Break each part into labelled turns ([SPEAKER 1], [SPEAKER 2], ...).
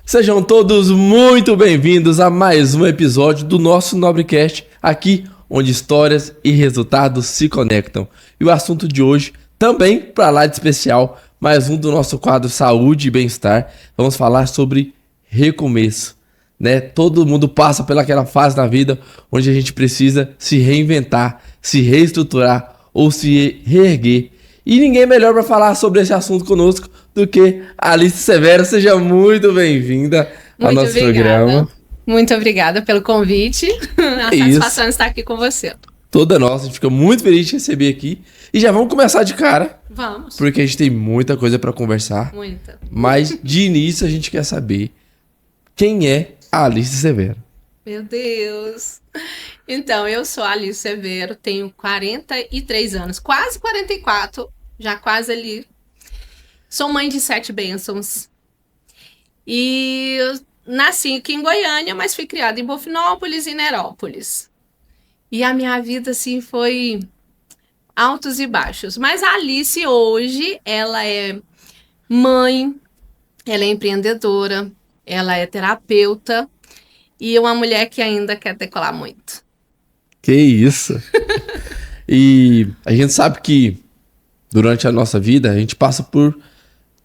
[SPEAKER 1] Sejam todos muito bem-vindos a mais um episódio do nosso Nobrecast, aqui onde histórias e resultados se conectam. E o assunto de hoje, também para lá de especial, mais um do nosso quadro Saúde e Bem-Estar, vamos falar sobre recomeço, né? Todo mundo passa pelaquela fase na vida onde a gente precisa se reinventar, se reestruturar ou se reerguer. E ninguém melhor para falar sobre esse assunto conosco do que a Alice Severo. Seja muito bem-vinda ao nosso programa.
[SPEAKER 2] Muito obrigada pelo convite. A satisfação de estar aqui com você.
[SPEAKER 1] Toda nossa, a gente fica muito feliz de receber aqui. E já vamos começar de cara.
[SPEAKER 2] Vamos.
[SPEAKER 1] Porque a gente tem muita coisa para conversar.
[SPEAKER 2] Muita.
[SPEAKER 1] Mas de início a gente quer saber quem é a Alice Severo.
[SPEAKER 2] Meu Deus. Então, eu sou a Alice Severo, tenho 43 anos, quase 44, já quase ali. Sou mãe de 7 bênçãos. E eu nasci aqui em Goiânia, mas fui criada em Bofinópolis e Nerópolis. E a minha vida, assim, foi altos e baixos. Mas a Alice hoje, ela é mãe, ela é empreendedora, ela é terapeuta e é uma mulher que ainda quer decolar muito.
[SPEAKER 1] Que isso! E a gente sabe que durante a nossa vida a gente passa por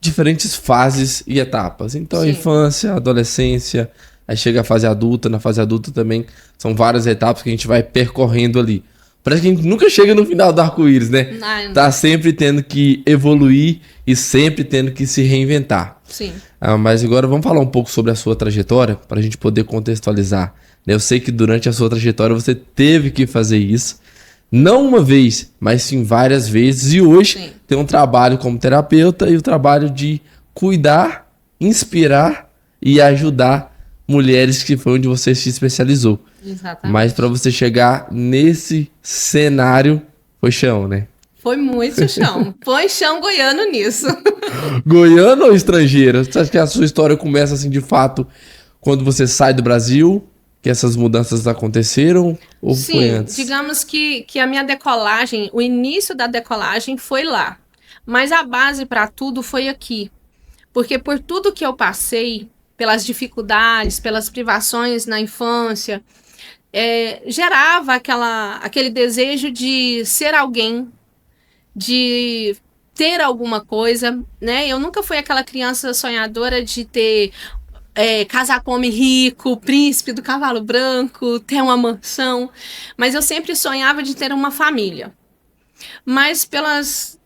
[SPEAKER 1] diferentes fases e etapas. Então, a infância, a adolescência, aí chega a fase adulta. Na fase adulta também são várias etapas que a gente vai percorrendo ali. Parece que a gente nunca chega no final do arco-íris, né?
[SPEAKER 2] Não.
[SPEAKER 1] Tá sempre tendo que evoluir e sempre tendo que se reinventar.
[SPEAKER 2] Sim.
[SPEAKER 1] Mas agora vamos falar um pouco sobre a sua trajetória para a gente poder contextualizar. Eu sei que durante a sua trajetória você teve que fazer isso. Não uma vez, mas sim várias vezes. E hoje tem um trabalho como terapeuta e o trabalho de cuidar, inspirar e ajudar mulheres, que foi onde você se especializou.
[SPEAKER 2] Exatamente.
[SPEAKER 1] Mas para você chegar nesse cenário, foi chão, né?
[SPEAKER 2] Foi muito chão. Foi chão goiano nisso.
[SPEAKER 1] Goiano ou estrangeiro? Você acha que a sua história começa assim de fato quando você sai do Brasil? Que essas mudanças aconteceram ou foi antes?
[SPEAKER 2] Sim, digamos que a minha decolagem, o início da decolagem foi lá. Mas a base para tudo foi aqui. Porque por tudo que eu passei, pelas dificuldades, pelas privações na infância, gerava aquele desejo de ser alguém, de ter alguma coisa, né? Eu nunca fui aquela criança sonhadora de ter... casar com homem rico, príncipe do cavalo branco, ter uma mansão. Mas eu sempre sonhava de ter uma família. Mas pelas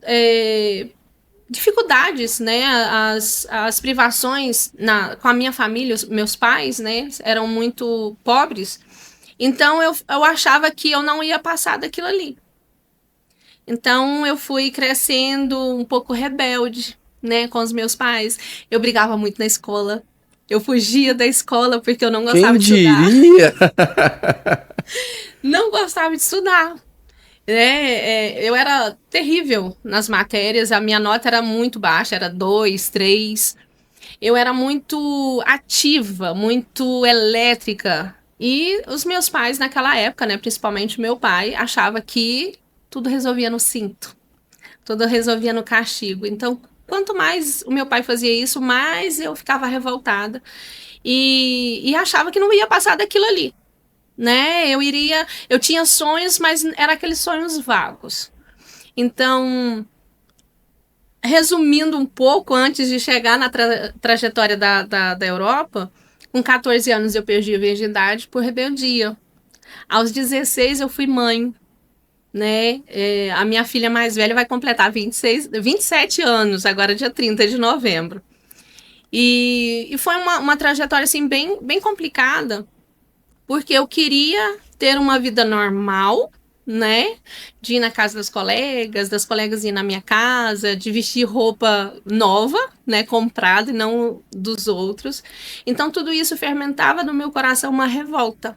[SPEAKER 2] dificuldades, né, as privações com a minha família, os meus pais, né, eram muito pobres. Então eu achava que eu não ia passar daquilo ali. Então eu fui crescendo um pouco rebelde, né, com os meus pais. Eu brigava muito na escola. Eu fugia da escola porque eu não gostava de estudar.
[SPEAKER 1] Quem diria?
[SPEAKER 2] Não gostava de estudar. Eu era terrível nas matérias, a minha nota era muito baixa, era 2, 3. Eu era muito ativa, muito elétrica. E os meus pais naquela época, né, principalmente meu pai, achava que tudo resolvia no cinto. Tudo resolvia no castigo. Então, quanto mais o meu pai fazia isso, mais eu ficava revoltada e achava que não ia passar daquilo ali, né? Eu tinha sonhos, mas eram aqueles sonhos vagos. Então, resumindo um pouco, antes de chegar na trajetória da Europa, com 14 anos eu perdi a virgindade por rebeldia. Aos 16 eu fui mãe. Né? A minha filha mais velha vai completar 27 anos, agora dia 30 de novembro. E foi uma trajetória assim, bem, bem complicada, porque eu queria ter uma vida normal, né? De ir na casa das colegas ir na minha casa, de vestir roupa nova, né? Comprada e não dos outros. Então tudo isso fermentava no meu coração uma revolta.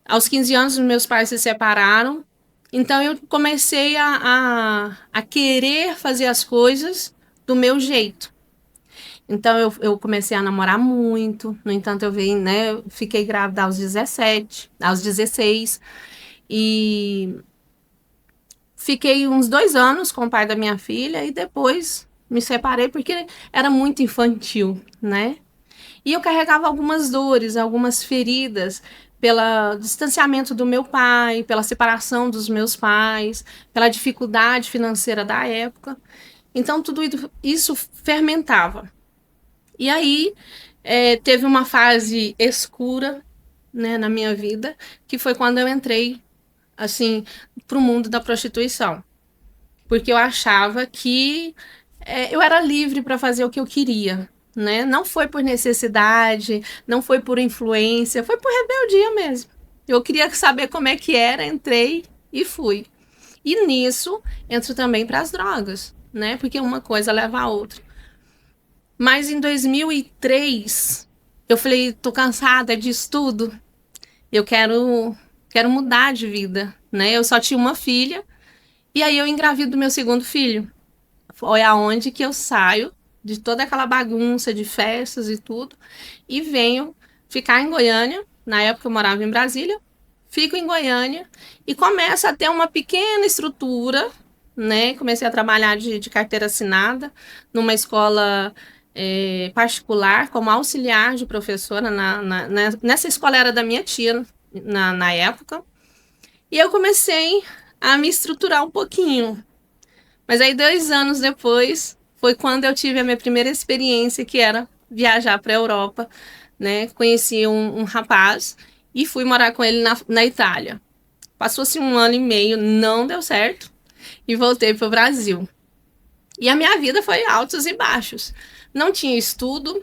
[SPEAKER 2] Aos 15 anos, meus pais se separaram. Então, eu comecei a querer fazer as coisas do meu jeito. Então, eu comecei a namorar muito. No entanto, fiquei grávida aos 16. E fiquei uns 2 anos com o pai da minha filha. E depois me separei porque era muito infantil, né? E eu carregava algumas dores, algumas feridas, pelo distanciamento do meu pai, pela separação dos meus pais, pela dificuldade financeira da época. Então, tudo isso fermentava. E aí, teve uma fase escura, né, na minha vida, que foi quando eu entrei, assim, para o mundo da prostituição. Porque eu achava que eu era livre para fazer o que eu queria, né? Não foi por necessidade, não foi por influência, foi por rebeldia mesmo. Eu queria saber como é que era, entrei e fui. E nisso, entro também para as drogas, né? Porque uma coisa leva a outra. Mas em 2003, eu falei, tô cansada disso tudo. Eu quero mudar de vida, né? Eu só tinha uma filha. E aí eu engravido do meu segundo filho. Foi aonde que eu saio de toda aquela bagunça de festas e tudo. E venho ficar em Goiânia. Na época eu morava em Brasília. Fico em Goiânia e começo a ter uma pequena estrutura, né? Comecei a trabalhar de carteira assinada numa escola particular, como auxiliar de professora. Nessa escola era da minha tia na época. E eu comecei a me estruturar um pouquinho. Mas aí 2 anos depois foi quando eu tive a minha primeira experiência, que era viajar para a Europa, né? Conheci um rapaz e fui morar com ele na Itália. Passou-se 1 ano e meio, não deu certo e voltei para o Brasil. E a minha vida foi altos e baixos. Não tinha estudo,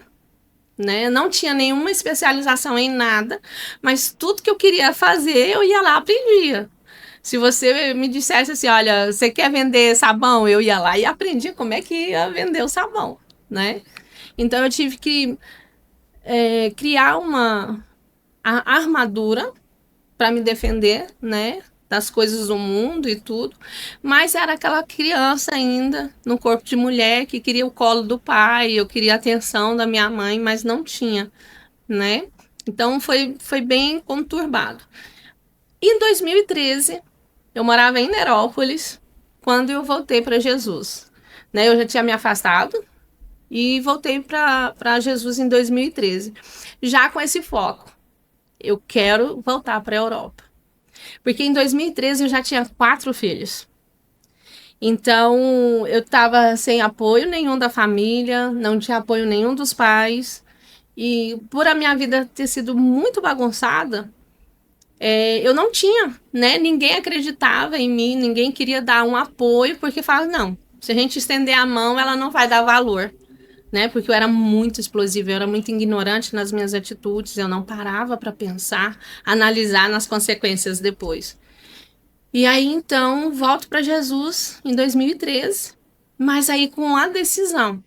[SPEAKER 2] né? Não tinha nenhuma especialização em nada, mas tudo que eu queria fazer, eu ia lá, aprendia. Se você me dissesse assim, olha, você quer vender sabão? Eu ia lá e aprendi como é que ia vender o sabão, né? Então, eu tive que criar uma armadura para me defender, né? Das coisas do mundo e tudo. Mas era aquela criança ainda, no corpo de mulher, que queria o colo do pai, eu queria a atenção da minha mãe, mas não tinha, né? Então, foi bem conturbado. E em 2013... eu morava em Nerópolis quando eu voltei para Jesus, né? Eu já tinha me afastado e voltei para Jesus em 2013, já com esse foco. Eu quero voltar para a Europa. Porque em 2013 eu já tinha 4 filhos. Então, eu estava sem apoio nenhum da família, não tinha apoio nenhum dos pais. E por a minha vida ter sido muito bagunçada, eu não tinha, né? Ninguém acreditava em mim, ninguém queria dar um apoio, porque falava, não, se a gente estender a mão, ela não vai dar valor, né? Porque eu era muito explosiva, eu era muito ignorante nas minhas atitudes, eu não parava para pensar, analisar nas consequências depois. E aí, então, volto para Jesus em 2013, mas aí com a decisão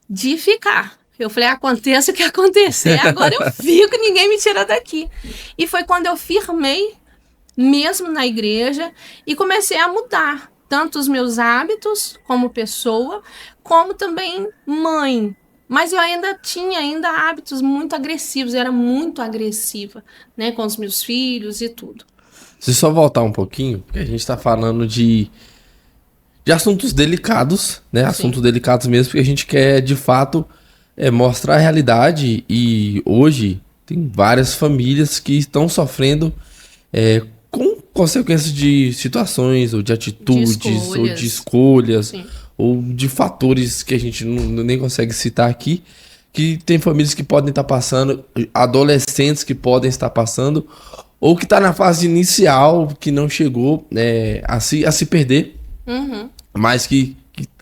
[SPEAKER 2] de ficar. Eu falei, aconteça o que acontecer, agora eu fico, ninguém me tira daqui. E foi quando eu firmei, mesmo na igreja, e comecei a mudar, tanto os meus hábitos como pessoa, como também mãe. Mas eu ainda tinha hábitos muito agressivos, eu era muito agressiva, né, com os meus filhos e tudo.
[SPEAKER 1] Se só voltar um pouquinho, porque a gente tá falando de assuntos delicados, né? Sim. Assuntos delicados mesmo, porque a gente quer, de fato, mostrar a realidade. E hoje tem várias famílias que estão sofrendo com consequências de situações, ou de atitudes, ou de escolhas, sim, ou de fatores que a gente nem consegue citar aqui, que tem famílias que podem estar passando, adolescentes que podem estar passando, ou que está na fase inicial, que não chegou a se perder, uhum, mas que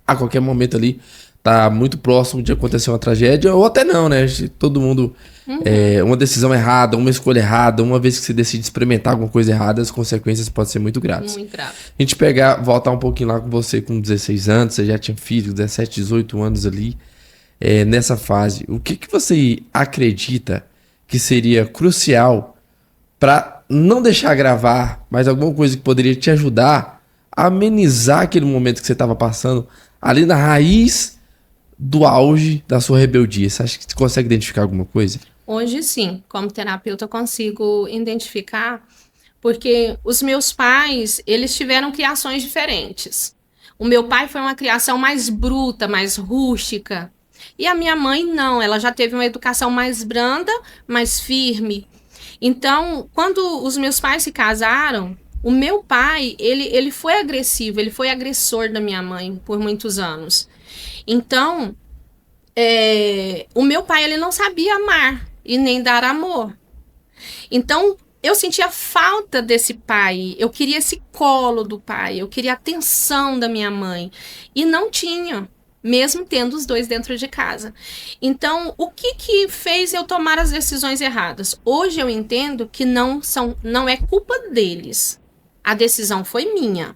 [SPEAKER 1] a qualquer momento ali tá muito próximo de acontecer uma tragédia, ou até não, né? Todo mundo, uhum, uma decisão errada, uma escolha errada, uma vez que você decide experimentar alguma coisa errada, as consequências podem ser muito graves.
[SPEAKER 2] Muito grave.
[SPEAKER 1] A gente voltar um pouquinho lá com você com 16 anos, você já tinha filhos, 17, 18 anos ali, nessa fase. O que você acredita que seria crucial para não deixar gravar, mas alguma coisa que poderia te ajudar a amenizar aquele momento que você estava passando ali na raiz do auge da sua rebeldia? Você acha que você consegue identificar alguma coisa?
[SPEAKER 2] Hoje sim, como terapeuta eu consigo identificar, porque os meus pais, eles tiveram criações diferentes. O meu pai foi uma criação mais bruta, mais rústica. E a minha mãe não, ela já teve uma educação mais branda, mais firme. Então, quando os meus pais se casaram, o meu pai, ele foi agressivo, ele foi agressor da minha mãe por muitos anos. Então, o meu pai, ele não sabia amar e nem dar amor. Então, eu sentia falta desse pai, eu queria esse colo do pai, eu queria a atenção da minha mãe. E não tinha, mesmo tendo os dois dentro de casa. Então, o que fez eu tomar as decisões erradas? Hoje eu entendo que não é culpa deles. A decisão foi minha.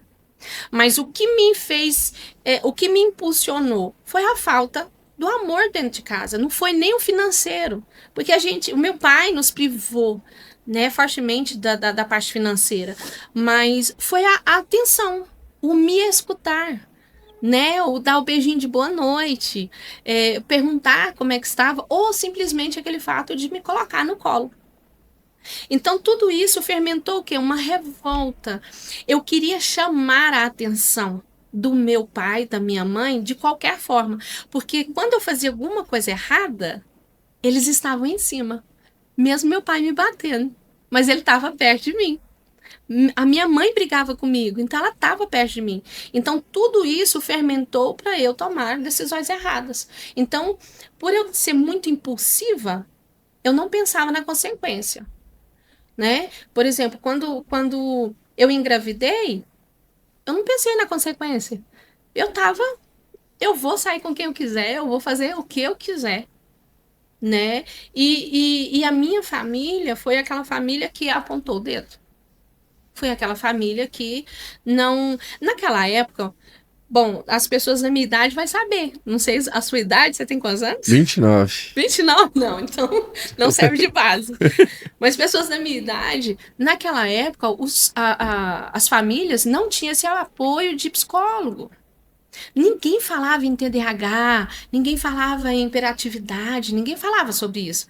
[SPEAKER 2] Mas o que me fez, o que me impulsionou foi a falta do amor dentro de casa. Não foi nem o financeiro. Porque o meu pai nos privou, né, fortemente da parte financeira. Mas foi a atenção, o me escutar, né, o dar o beijinho de boa noite, perguntar como é que estava, ou simplesmente aquele fato de me colocar no colo. Então, tudo isso fermentou o quê? Uma revolta. Eu queria chamar a atenção do meu pai, da minha mãe, de qualquer forma. Porque quando eu fazia alguma coisa errada, eles estavam em cima. Mesmo meu pai me batendo. Mas ele estava perto de mim. A minha mãe brigava comigo, então ela estava perto de mim. Então, tudo isso fermentou para eu tomar decisões erradas. Então, por eu ser muito impulsiva, eu não pensava na consequência. Né? Por exemplo, quando eu engravidei, eu não pensei na consequência. Eu vou sair com quem eu quiser, eu vou fazer o que eu quiser, né? E a minha família foi aquela família que apontou o dedo. Foi aquela família que não... Naquela época, bom, as pessoas da minha idade vão saber. Não sei a sua idade, você tem quantos anos?
[SPEAKER 1] 29.
[SPEAKER 2] 29? Não, então não serve de base. Mas pessoas da minha idade, naquela época, as famílias não tinham esse apoio de psicólogo. Ninguém falava em TDAH, ninguém falava em hiperatividade, ninguém falava sobre isso.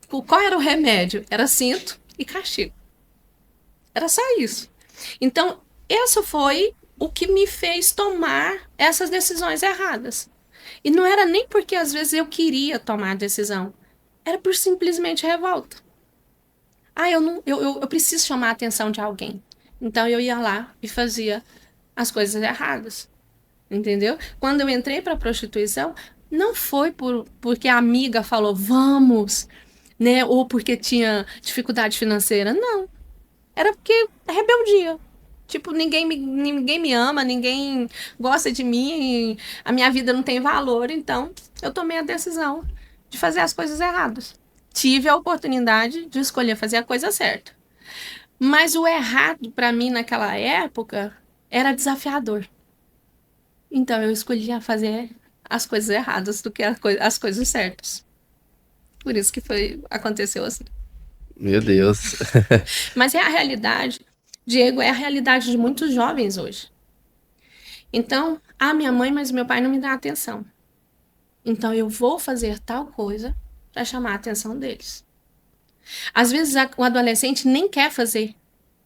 [SPEAKER 2] Qual era o remédio? Era cinto e castigo. Era só isso. Então, isso foi o que me fez tomar essas decisões erradas. E não era nem porque às vezes eu queria tomar a decisão. Era por simplesmente revolta. Eu preciso chamar a atenção de alguém. Então eu ia lá e fazia as coisas erradas. Entendeu? Quando eu entrei para a prostituição, não foi porque a amiga falou, vamos, né? Ou porque tinha dificuldade financeira. Não. Era porque é rebeldia. Tipo, ninguém me ama, ninguém gosta de mim, a minha vida não tem valor, então eu tomei a decisão de fazer as coisas erradas. Tive a oportunidade de escolher fazer a coisa certa. Mas o errado, para mim, naquela época, era desafiador. Então eu escolhia fazer as coisas erradas do que as coisas certas. Por isso que aconteceu assim.
[SPEAKER 1] Meu Deus.
[SPEAKER 2] Mas é a realidade, Diego, é a realidade de muitos jovens hoje. Então, minha mãe, mas meu pai não me dá atenção. Então, eu vou fazer tal coisa para chamar a atenção deles. Às vezes, o adolescente nem quer fazer.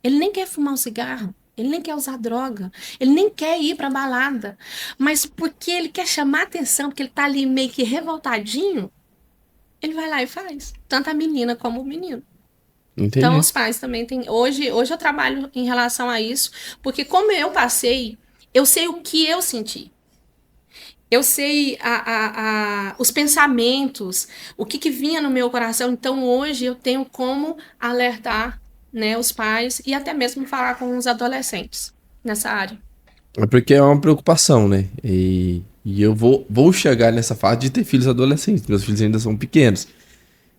[SPEAKER 2] Ele nem quer fumar um cigarro. Ele nem quer usar droga. Ele nem quer ir para balada. Mas porque ele quer chamar a atenção, porque ele tá ali meio que revoltadinho, ele vai lá e faz. Tanto a menina como o menino.
[SPEAKER 1] Entendi.
[SPEAKER 2] Então, os pais também têm... Hoje eu trabalho em relação a isso, porque como eu passei, eu sei o que eu senti. Eu sei os pensamentos, o que vinha no meu coração. Então, hoje eu tenho como alertar, né, os pais e até mesmo falar com os adolescentes nessa área.
[SPEAKER 1] É porque é uma preocupação, né? E eu vou chegar nessa fase de ter filhos adolescentes. Meus filhos ainda são pequenos.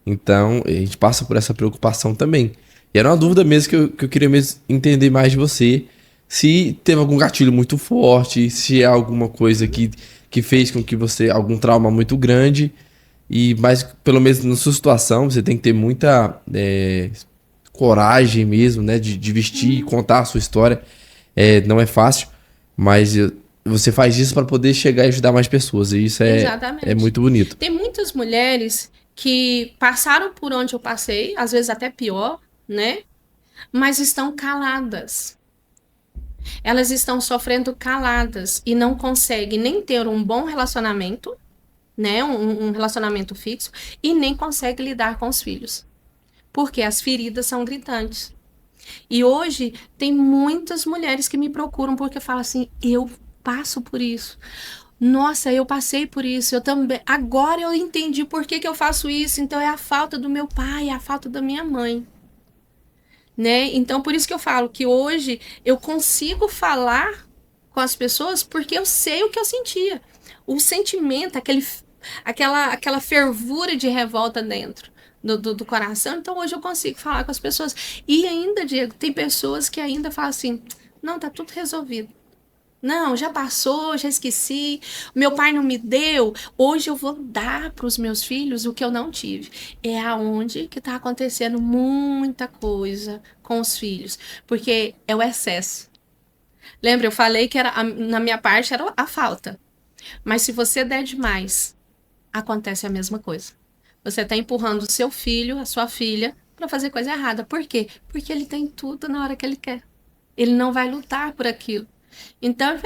[SPEAKER 1] Então, a gente passa por essa preocupação também. E era uma dúvida mesmo que eu queria mesmo entender mais de você. Se teve algum gatilho muito forte, se é alguma coisa que fez com que você... Algum trauma muito grande. Mas, pelo menos na sua situação, você tem que ter muita coragem mesmo, né? De vestir e contar a sua história. Não é fácil, mas você faz isso para poder chegar e ajudar mais pessoas. E isso é muito bonito.
[SPEAKER 2] Tem muitas mulheres que passaram por onde eu passei, às vezes até pior, né? Mas estão caladas. Elas estão sofrendo caladas e não conseguem nem ter um bom relacionamento, né, um relacionamento fixo, e nem consegue lidar com os filhos. Porque as feridas são gritantes. E hoje tem muitas mulheres que me procuram porque falam assim, eu passo por isso. Nossa, eu passei por isso, eu também. Agora eu entendi por que eu faço isso. Então é a falta do meu pai, é a falta da minha mãe. Né? Então por isso que eu falo que hoje eu consigo falar com as pessoas porque eu sei o que eu sentia. O sentimento, aquela fervura de revolta dentro do coração. Então hoje eu consigo falar com as pessoas. E ainda, Diego, tem pessoas que ainda falam assim, não, tá tudo resolvido. Não, já passou, já esqueci. Meu pai não me deu. Hoje eu vou dar para os meus filhos o que eu não tive. É aonde que está acontecendo muita coisa com os filhos. Porque é o excesso. Lembra, eu falei que na minha parte era a falta. Mas se você der demais, acontece a mesma coisa. Você está empurrando o seu filho, a sua filha, para fazer coisa errada. Por quê? Porque ele tem tudo na hora que ele quer. Ele não vai lutar por aquilo. Então,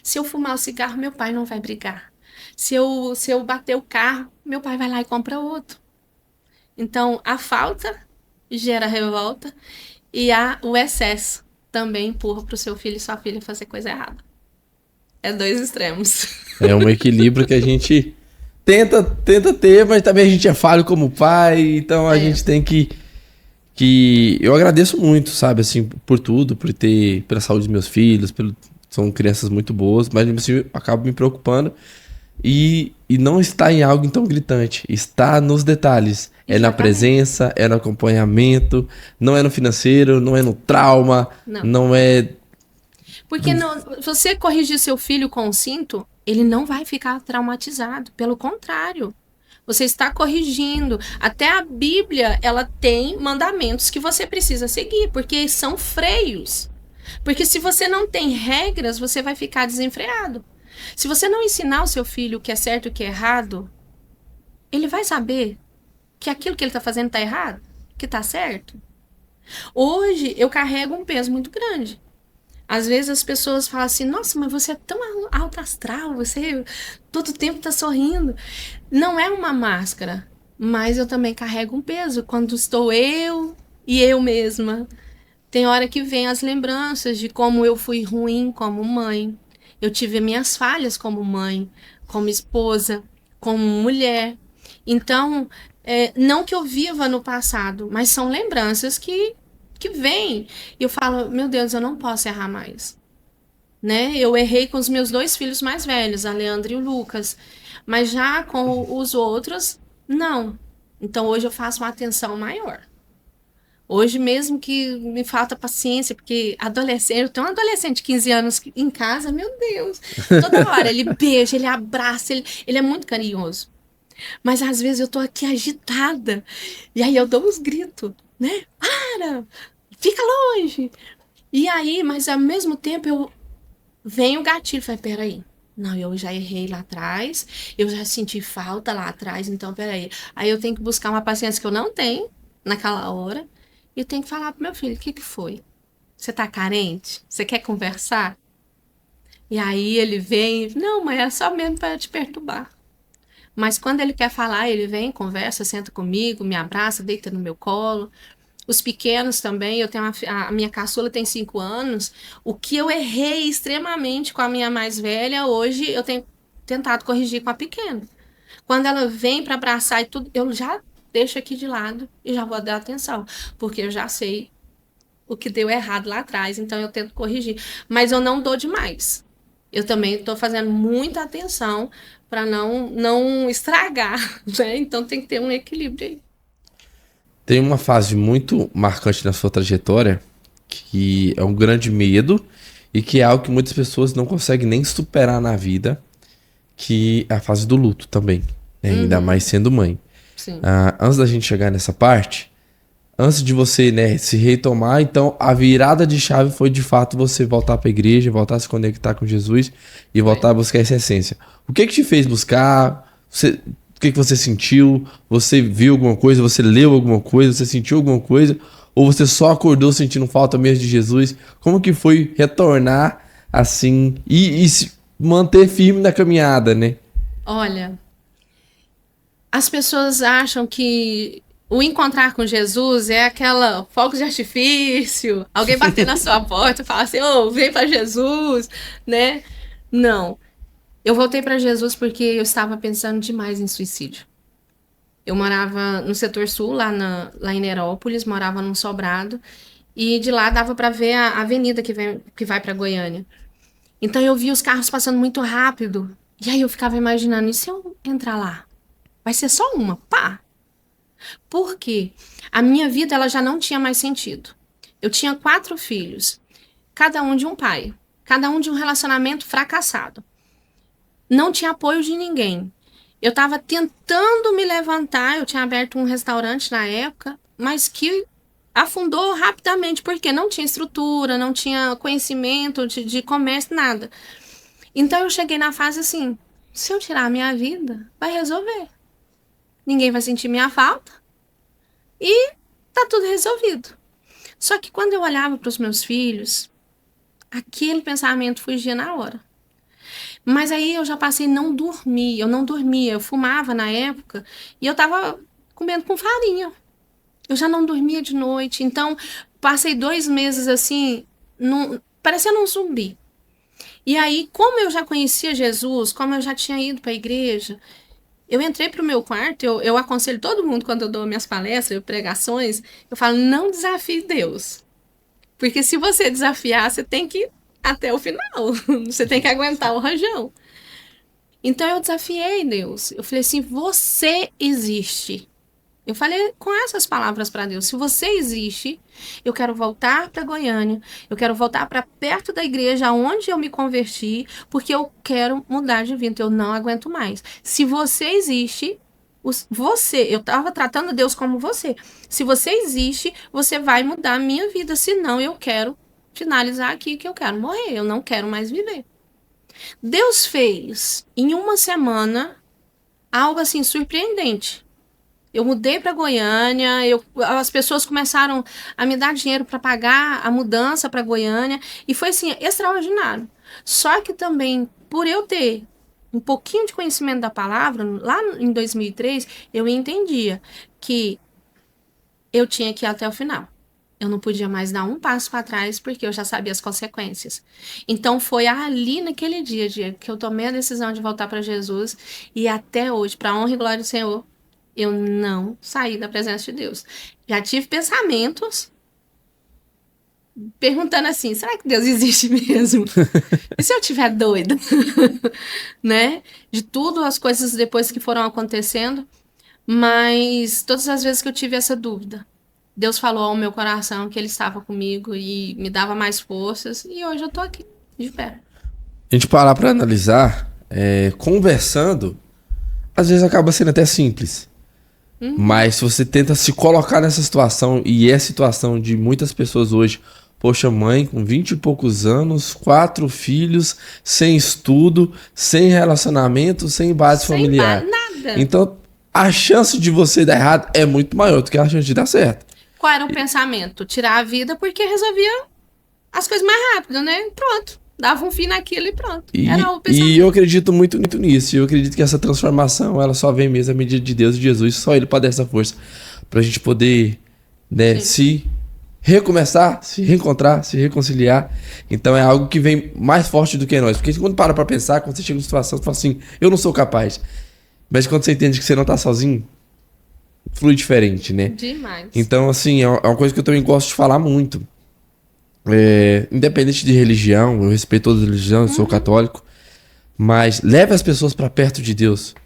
[SPEAKER 2] se eu fumar o cigarro, meu pai não vai brigar. Se eu bater o carro, meu pai vai lá e compra outro. Então, a falta gera revolta e o excesso também empurra para o seu filho e sua filha fazer coisa errada. É dois extremos.
[SPEAKER 1] É um equilíbrio que a gente tenta ter, mas também a gente é falho como pai, então a gente tem que eu agradeço muito, sabe, assim, por tudo, pela saúde dos meus filhos, são crianças muito boas, mas assim, eu acabo me preocupando e não está em algo tão gritante, está nos detalhes, é na presença, é no acompanhamento, não é no financeiro, não é no trauma, não é...
[SPEAKER 2] Porque você corrigir seu filho com o cinto, ele não vai ficar traumatizado, pelo contrário. Você está corrigindo. Até a Bíblia, ela tem mandamentos que você precisa seguir, porque são freios. Porque se você não tem regras, você vai ficar desenfreado. Se você não ensinar o seu filho o que é certo e o que é errado, ele vai saber que aquilo que ele está fazendo está errado, que está certo. Hoje, eu carrego um peso muito grande. Às vezes as pessoas falam assim, nossa, mas você é tão alto astral, você todo tempo tá sorrindo. Não é uma máscara, mas eu também carrego um peso quando estou eu e eu mesma. Tem hora que vem as lembranças de como eu fui ruim como mãe. Eu tive minhas falhas como mãe, como esposa, como mulher. Então, não que eu viva no passado, mas são lembranças que vem, e eu falo, meu Deus, eu não posso errar mais, né? Eu errei com os meus 2 filhos mais velhos, a Leandra e o Lucas, mas já com os outros, não. Então hoje eu faço uma atenção maior. Hoje mesmo que me falta paciência, porque eu tenho um adolescente de 15 anos em casa, meu Deus, toda hora ele beija, ele abraça, ele é muito carinhoso. Mas às vezes eu tô aqui agitada, e aí eu dou uns gritos, né? Para! Fica longe! E aí, mas ao mesmo tempo vem o gatilho, falei, peraí, não, eu já errei lá atrás, eu já senti falta lá atrás, então peraí. Aí eu tenho que buscar uma paciência que eu não tenho naquela hora, e eu tenho que falar pro meu filho, o que foi? Você tá carente? Você quer conversar? E aí ele vem, não, mãe, é só mesmo para te perturbar. Mas quando ele quer falar, ele vem, conversa, senta comigo, me abraça, deita no meu colo. Os pequenos também, eu tenho a minha caçula tem 5 anos. O que eu errei extremamente com a minha mais velha, hoje eu tenho tentado corrigir com a pequena. Quando ela vem para abraçar e tudo, eu já deixo aqui de lado e já vou dar atenção, porque eu já sei o que deu errado lá atrás, então eu tento corrigir. Mas eu não dou demais. Eu também estou fazendo muita atenção para não estragar, né? Então tem que ter um equilíbrio aí.
[SPEAKER 1] Tem uma fase muito marcante na sua trajetória, que é um grande medo e que é algo que muitas pessoas não conseguem nem superar na vida, que é a fase do luto também, né? Ainda mais sendo mãe.
[SPEAKER 2] Sim.
[SPEAKER 1] Antes da gente chegar nessa parte, antes de você, né, se retomar, então a virada de chave foi de fato você voltar para a igreja, voltar a se conectar com Jesus e voltar a buscar essa essência. O que te fez buscar? O que você sentiu? Você viu alguma coisa? Você leu alguma coisa? Você sentiu alguma coisa? Ou você só acordou sentindo falta mesmo de Jesus? Como que foi retornar assim e se manter firme na caminhada, né?
[SPEAKER 2] Olha, As pessoas acham que o encontrar com Jesus é aquela fogos de artifício, alguém bater na sua porta e falar assim, ô, vem para Jesus, né? Não. Eu voltei para Jesus porque eu estava pensando demais em suicídio. Eu morava no setor sul, lá em Nerópolis, morava num sobrado, e de lá dava para ver a avenida que vai para Goiânia. Então eu via os carros passando muito rápido, e aí eu ficava imaginando, e se eu entrar lá? Vai ser só uma, pá! Por quê? A minha vida ela já não tinha mais sentido. Eu tinha 4 filhos, cada um de um pai, cada um de um relacionamento fracassado. Não tinha apoio de ninguém. Eu estava tentando me levantar, eu tinha aberto um restaurante na época, mas que afundou rapidamente, porque não tinha estrutura, não tinha conhecimento de comércio, nada. Então eu cheguei na fase assim, se eu tirar a minha vida, vai resolver. Ninguém vai sentir minha falta e tá tudo resolvido. Só que quando eu olhava para os meus filhos, aquele pensamento fugia na hora. Mas aí eu já passei a não dormir, eu não dormia, eu fumava na época e eu tava comendo com farinha. Eu já não dormia de noite, então passei 2 meses assim, parecendo um zumbi. E aí, como eu já conhecia Jesus, como eu já tinha ido para a igreja, eu entrei pro meu quarto, eu aconselho todo mundo quando eu dou minhas palestras, pregações, eu falo, não desafie Deus. Porque se você desafiar, você tem que ir até o final. Você tem que aguentar o rojão. Então eu desafiei Deus. Eu falei assim, você existe. Eu falei com essas palavras para Deus, se você existe, eu quero voltar para Goiânia, eu quero voltar para perto da igreja onde eu me converti, porque eu quero mudar de vida, eu não aguento mais. Se você existe, eu estava tratando Deus como você. Se você existe, você vai mudar a minha vida, senão eu quero finalizar aqui que eu quero morrer, eu não quero mais viver. Deus fez em uma semana algo assim surpreendente. Eu mudei para Goiânia, as pessoas começaram a me dar dinheiro para pagar a mudança para Goiânia e foi assim extraordinário. Só que também por eu ter um pouquinho de conhecimento da palavra, lá em 2003, eu entendia que eu tinha que ir até o final. Eu não podia mais dar um passo para trás porque eu já sabia as consequências. Então foi ali naquele dia que eu tomei a decisão de voltar para Jesus e até hoje, para a honra e glória do Senhor, eu não saí da presença de Deus. Já tive pensamentos perguntando assim, será que Deus existe mesmo? E se eu estiver doida? Né? De tudo as coisas depois que foram acontecendo, mas todas as vezes que eu tive essa dúvida, Deus falou ao meu coração que Ele estava comigo e me dava mais forças. E hoje eu tô aqui, de pé.
[SPEAKER 1] A gente parar pra analisar, conversando, às vezes acaba sendo até simples. Mas se você tenta se colocar nessa situação, e é a situação de muitas pessoas hoje, poxa, mãe com 20 e poucos anos, 4 filhos, sem estudo, sem relacionamento, sem base familiar.
[SPEAKER 2] Nada.
[SPEAKER 1] Então, a chance de você dar errado é muito maior do que a chance de dar certo.
[SPEAKER 2] Qual era o pensamento? Tirar a vida porque resolvia as coisas mais rápido, né? Pronto. Dava um fim naquilo e pronto. Era o pensamento.
[SPEAKER 1] E eu acredito muito nisso. Eu acredito que essa transformação, ela só vem mesmo à medida de Deus e de Jesus. Só Ele pode dar essa força pra gente poder, né, se recomeçar, se reencontrar, se reconciliar. Então é algo que vem mais forte do que nós. Porque quando para pra pensar, quando você chega numa situação, você fala assim, eu não sou capaz. Mas quando você entende que você não tá sozinho, flui diferente, né?
[SPEAKER 2] Demais.
[SPEAKER 1] Então, assim, é uma coisa que eu também gosto de falar muito. Independente de religião, eu respeito todas as religiões, eu sou católico, mas leve as pessoas para perto de Deus,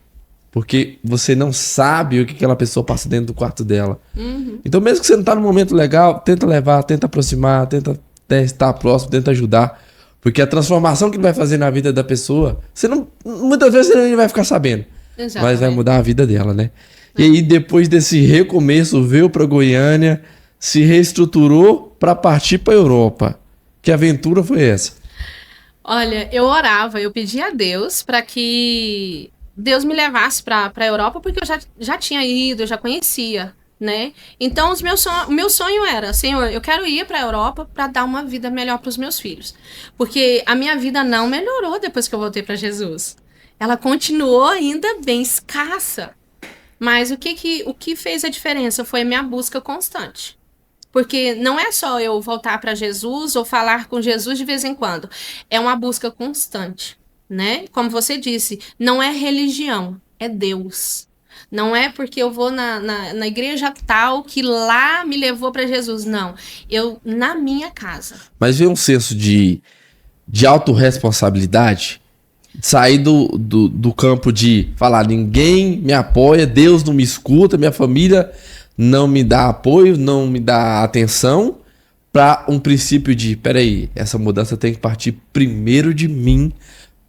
[SPEAKER 1] porque você não sabe o que aquela pessoa passa dentro do quarto dela. Então mesmo que você não tá no momento legal, tenta levar, tenta aproximar, tenta estar próximo, tenta ajudar, porque a transformação que vai fazer na vida da pessoa, muitas vezes você não vai ficar sabendo. Exatamente. Mas vai mudar a vida dela, né? E aí depois desse recomeço, veio para Goiânia, se reestruturou para partir para a Europa. Que aventura foi essa?
[SPEAKER 2] Olha, eu orava, eu pedia a Deus para que Deus me levasse para a Europa, porque eu já tinha ido, eu já conhecia, né? Então o meu sonho era, Senhor, eu quero ir para a Europa para dar uma vida melhor para os meus filhos. Porque a minha vida não melhorou depois que eu voltei para Jesus. Ela continuou ainda bem escassa. Mas o que fez a diferença foi a minha busca constante. Porque não é só eu voltar para Jesus ou falar com Jesus de vez em quando. É uma busca constante, né? Como você disse, não é religião, é Deus. Não é porque eu vou na igreja tal que lá me levou para Jesus. Não. Eu, na minha casa.
[SPEAKER 1] Mas vem um senso de autorresponsabilidade, sair do campo de falar, ninguém me apoia, Deus não me escuta, minha família não me dá apoio, não me dá atenção, para um princípio de, peraí, essa mudança tem que partir primeiro de mim,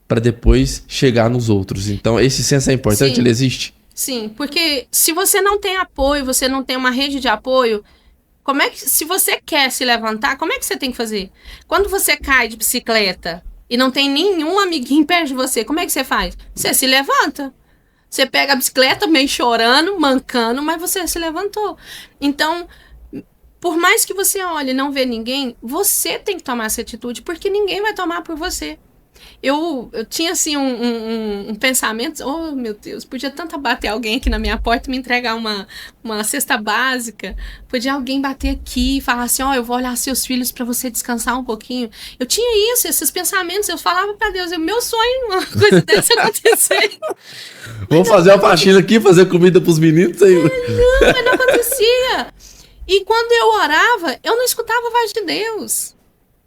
[SPEAKER 1] para depois chegar nos outros. Então, esse senso é importante,
[SPEAKER 2] Sim.
[SPEAKER 1] ele existe?
[SPEAKER 2] Sim, porque se você não tem apoio, você não tem uma rede de apoio, como é que, se você quer se levantar, como é que você tem que fazer? Quando você cai de bicicleta e não tem nenhum amiguinho perto de você, como é que você faz? Você se levanta. Você pega a bicicleta meio chorando, mancando, mas você se levantou. Então, por mais que você olhe e não vê ninguém, você tem que tomar essa atitude, porque ninguém vai tomar por você. Eu tinha, assim, um pensamento, oh, meu Deus, podia tanto bater alguém aqui na minha porta e me entregar uma cesta básica. Podia alguém bater aqui e falar assim, ó, eu vou olhar seus filhos para você descansar um pouquinho. Eu tinha isso, esses pensamentos, eu falava para Deus, é meu sonho, uma coisa dessa acontecer.
[SPEAKER 1] Vamos fazer uma faxina aqui, fazer comida pros meninos. Aí.
[SPEAKER 2] Mas não acontecia. E quando eu orava, eu não escutava a voz de Deus.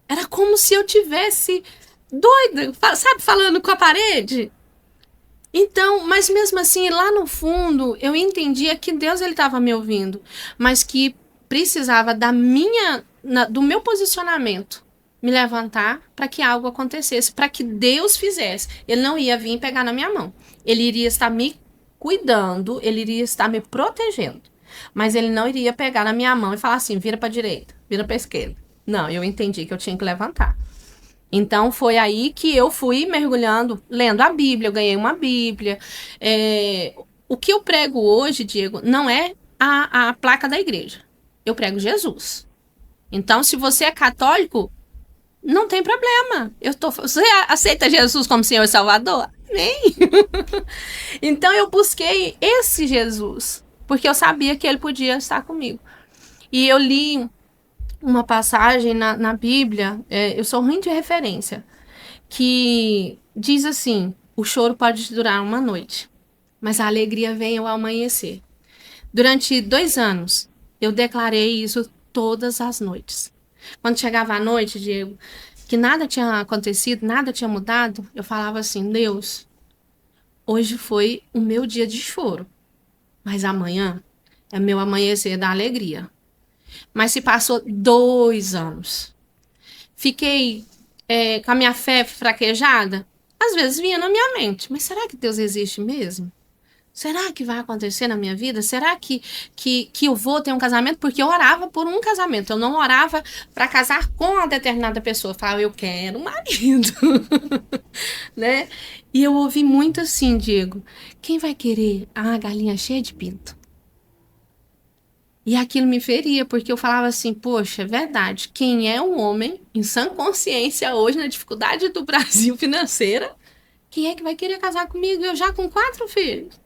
[SPEAKER 2] Era como se eu tivesse doida, sabe, falando com a parede. Então, mas mesmo assim, lá no fundo, eu entendia que Deus ele estava me ouvindo, mas que precisava do meu posicionamento, me levantar para que algo acontecesse, para que Deus fizesse. Ele não ia vir pegar na minha mão. Ele iria estar me cuidando, ele iria estar me protegendo. Mas ele não iria pegar na minha mão e falar assim, vira para a direita, vira para a esquerda. Não, eu entendi que eu tinha que levantar. Então, foi aí que eu fui mergulhando, lendo a Bíblia, eu ganhei uma Bíblia. O que eu prego hoje, Diego, não é a placa da igreja. Eu prego Jesus. Então, se você é católico, não tem problema. Você aceita Jesus como Senhor e Salvador? Nem. Então, eu busquei esse Jesus, porque eu sabia que ele podia estar comigo. E eu li uma passagem na Bíblia, eu sou ruim de referência, que diz assim, o choro pode durar uma noite, mas a alegria vem ao amanhecer. Durante 2 anos, eu declarei isso todas as noites. Quando chegava a noite, Diego, que nada tinha acontecido, nada tinha mudado, eu falava assim, Deus, hoje foi o meu dia de choro, mas amanhã é meu amanhecer da alegria. Mas se passou 2 anos. Fiquei com a minha fé fraquejada. Às vezes vinha na minha mente. Mas será que Deus existe mesmo? Será que vai acontecer na minha vida? Será que eu vou ter um casamento? Porque eu orava por um casamento. Eu não orava para casar com uma determinada pessoa. Eu falava, eu quero um marido. Né? E eu ouvi muito assim, Diego. Quem vai querer a galinha cheia de pinto? E aquilo me feria, porque eu falava assim, poxa, é verdade, quem é um homem em sã consciência hoje, na dificuldade do Brasil financeira, quem é que vai querer casar comigo? Eu já com 4 filhos.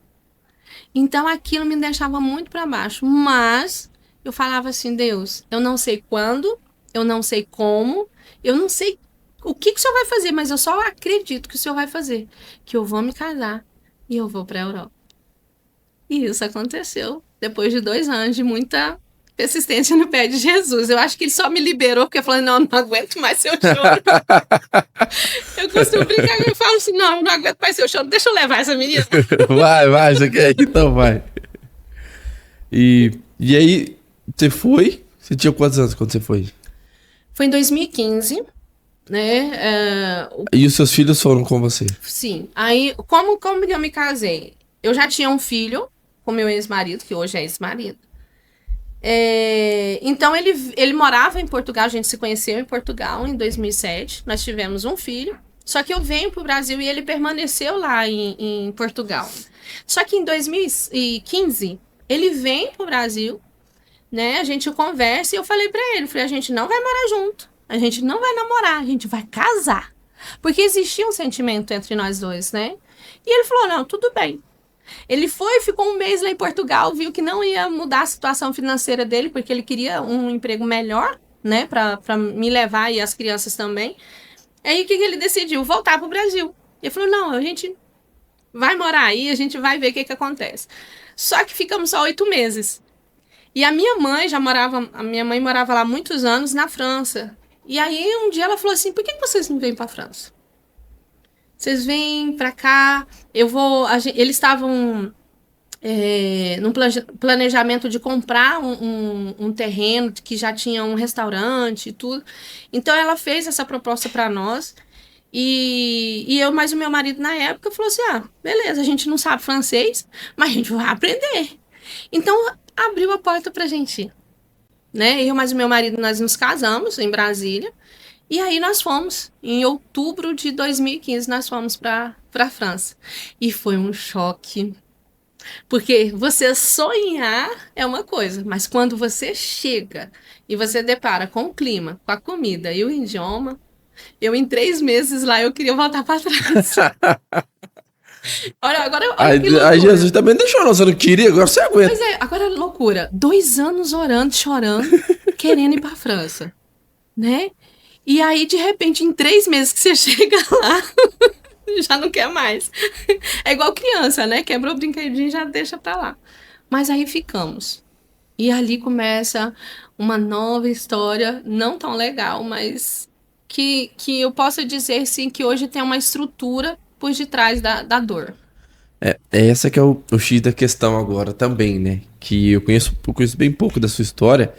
[SPEAKER 2] Então aquilo me deixava muito para baixo, mas eu falava assim, Deus, eu não sei quando, eu não sei como, eu não sei o que o Senhor vai fazer, mas eu só acredito que o Senhor vai fazer, que eu vou me casar e eu vou para a Europa. E isso aconteceu. Depois de 2 anos de muita persistência no pé de Jesus. Eu acho que ele só me liberou porque eu falei, não aguento mais seu choro. Eu costumo brincar e eu falo assim, não aguento mais seu choro, deixa eu levar essa menina.
[SPEAKER 1] Vai, você quer ir? Então vai. E aí, você foi? Você tinha quantos anos quando você foi?
[SPEAKER 2] Foi em 2015, né?
[SPEAKER 1] E os seus filhos foram com você?
[SPEAKER 2] Sim. Aí, como eu me casei? Eu já tinha um filho com meu ex-marido, que hoje é ex-marido. Então, ele morava em Portugal, a gente se conheceu em Portugal em 2007. Nós tivemos um filho, só que eu venho para o Brasil e ele permaneceu lá em Portugal. Só que em 2015, ele vem para o Brasil, né? A gente conversa e eu falei para ele, a gente não vai morar junto, a gente não vai namorar, a gente vai casar. Porque existia um sentimento entre nós dois, né? E ele falou, não, tudo bem. Ele ficou um mês lá em Portugal, viu que não ia mudar a situação financeira dele, porque ele queria um emprego melhor, né, pra me levar e as crianças também. Aí o que ele decidiu? Voltar pro Brasil. Ele falou, não, a gente vai morar aí, a gente vai ver o que acontece. Só que ficamos só 8 meses. E a minha mãe morava lá há muitos anos na França. E aí um dia ela falou assim, por que vocês não vêm pra França? Vocês vêm pra cá, eles estavam num planejamento de comprar um terreno que já tinha um restaurante e tudo. Então ela fez essa proposta para nós. E eu mais o meu marido na época falou assim, beleza, a gente não sabe francês, mas a gente vai aprender. Então abriu a porta pra gente ir, né? Eu mais o meu marido, nós nos casamos em Brasília. E aí nós fomos, em outubro de 2015, nós fomos para a França. E foi um choque. Porque você sonhar é uma coisa, mas quando você chega e você depara com o clima, com a comida e o idioma, em 3 meses lá eu queria voltar para trás. Olha que loucura.
[SPEAKER 1] Aí Jesus também deixou, não, você não queria, agora você aguenta.
[SPEAKER 2] Pois é, agora é loucura. 2 anos orando, chorando, querendo ir para a França, né? E aí, de repente, em 3 meses que você chega lá, já não quer mais. É igual criança, né? Quebrou o brinquedinho e já deixa pra lá. Mas aí ficamos. E ali começa uma nova história, não tão legal, mas que eu posso dizer, sim, que hoje tem uma estrutura por detrás da dor.
[SPEAKER 1] É essa que é o X da questão agora também, né? Que eu conheço bem pouco da sua história.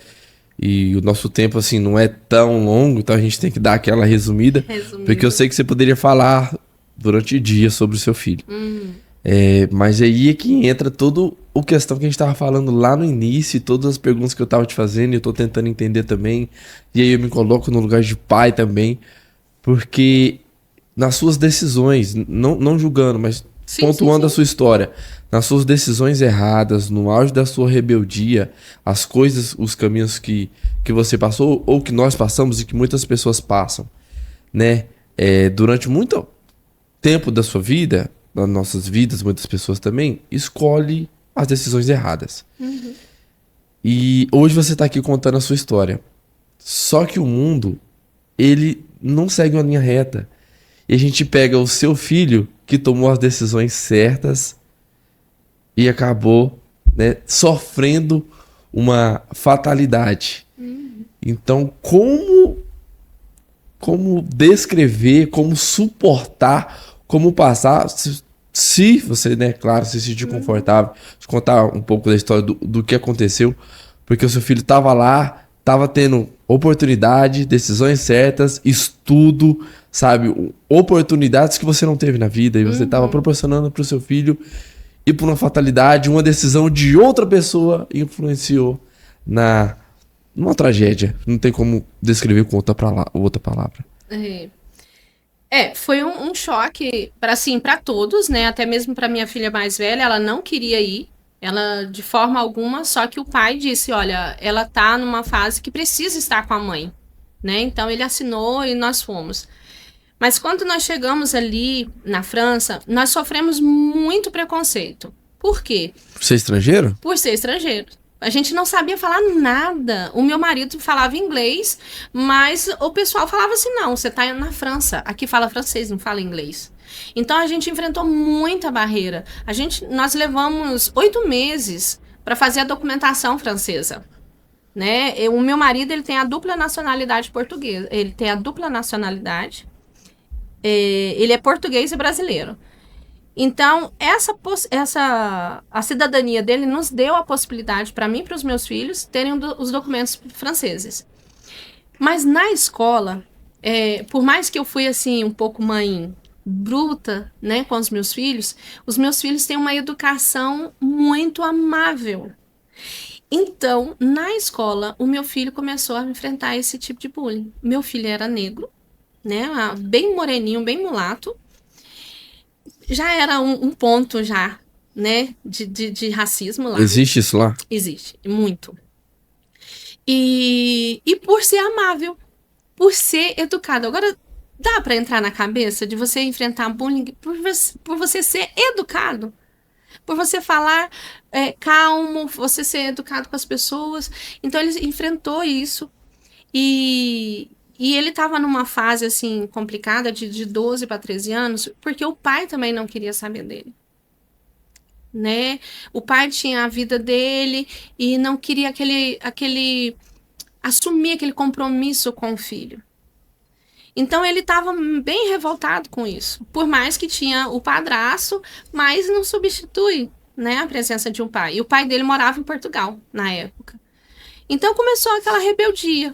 [SPEAKER 1] E o nosso tempo, assim, não é tão longo, então a gente tem que dar aquela resumida. Porque eu sei que você poderia falar durante o dia sobre o seu filho. Mas aí é que entra toda a questão que a gente estava falando lá no início, e todas as perguntas que eu estava te fazendo, e eu estou tentando entender também. E aí eu me coloco no lugar de pai também, porque nas suas decisões, não julgando, mas pontuando a sua história, nas suas decisões erradas, no auge da sua rebeldia, as coisas, os caminhos que você passou ou que nós passamos e que muitas pessoas passam, né? Durante muito tempo da sua vida, nas nossas vidas, muitas pessoas também, escolhe as decisões erradas. E hoje você está aqui contando a sua história. Só que o mundo, ele não segue uma linha reta. E a gente pega o seu filho que tomou as decisões certas e acabou, né, sofrendo uma fatalidade. Então, como descrever, como suportar, como passar, se você, né, claro, se sentir confortável, de contar um pouco da história do que aconteceu, porque o seu filho estava lá, estava tendo oportunidade, decisões certas, estudo, sabe, oportunidades que você não teve na vida e você estava proporcionando para o seu filho, e por uma fatalidade, uma decisão de outra pessoa influenciou numa tragédia. Não tem como descrever com outra palavra.
[SPEAKER 2] Foi um choque para todos, né? Até mesmo para minha filha mais velha, ela não queria ir, ela de forma alguma, só que o pai disse, olha, ela tá numa fase que precisa estar com a mãe, né? Então ele assinou e nós fomos. Mas quando nós chegamos ali na França, nós sofremos muito preconceito. Por quê?
[SPEAKER 1] Por ser estrangeiro?
[SPEAKER 2] Por ser estrangeiro. A gente não sabia falar nada. O meu marido falava inglês, mas o pessoal falava assim, não, você tá na França, aqui fala francês, não fala inglês. Então a gente enfrentou muita barreira. Nós levamos 8 meses para fazer a documentação francesa. Né? O meu marido, ele tem a dupla nacionalidade portuguesa. Ele tem a dupla nacionalidade. Ele é português e brasileiro. Então, a cidadania dele nos deu a possibilidade, para mim e para os meus filhos, terem os documentos franceses. Mas na escola, por mais que eu fui assim, um pouco mãe bruta, né, com os meus filhos têm uma educação muito amável. Então, na escola, o meu filho começou a enfrentar esse tipo de bullying. Meu filho era negro, né, bem moreninho, bem mulato. Já era um ponto já, né, de racismo lá.
[SPEAKER 1] Existe isso lá?
[SPEAKER 2] Existe, muito. E por ser amável, por ser educado. Agora, dá para entrar na cabeça de você enfrentar bullying por você ser educado? Por você falar calmo, você ser educado com as pessoas. Então ele enfrentou isso. E ele estava numa fase assim complicada de 12 para 13 anos, porque o pai também não queria saber dele. Né? O pai tinha a vida dele e não queria assumir aquele compromisso com o filho. Então ele estava bem revoltado com isso. Por mais que tinha o padrasto, mas não substitui, né, a presença de um pai. E o pai dele morava em Portugal na época. Então começou aquela rebeldia,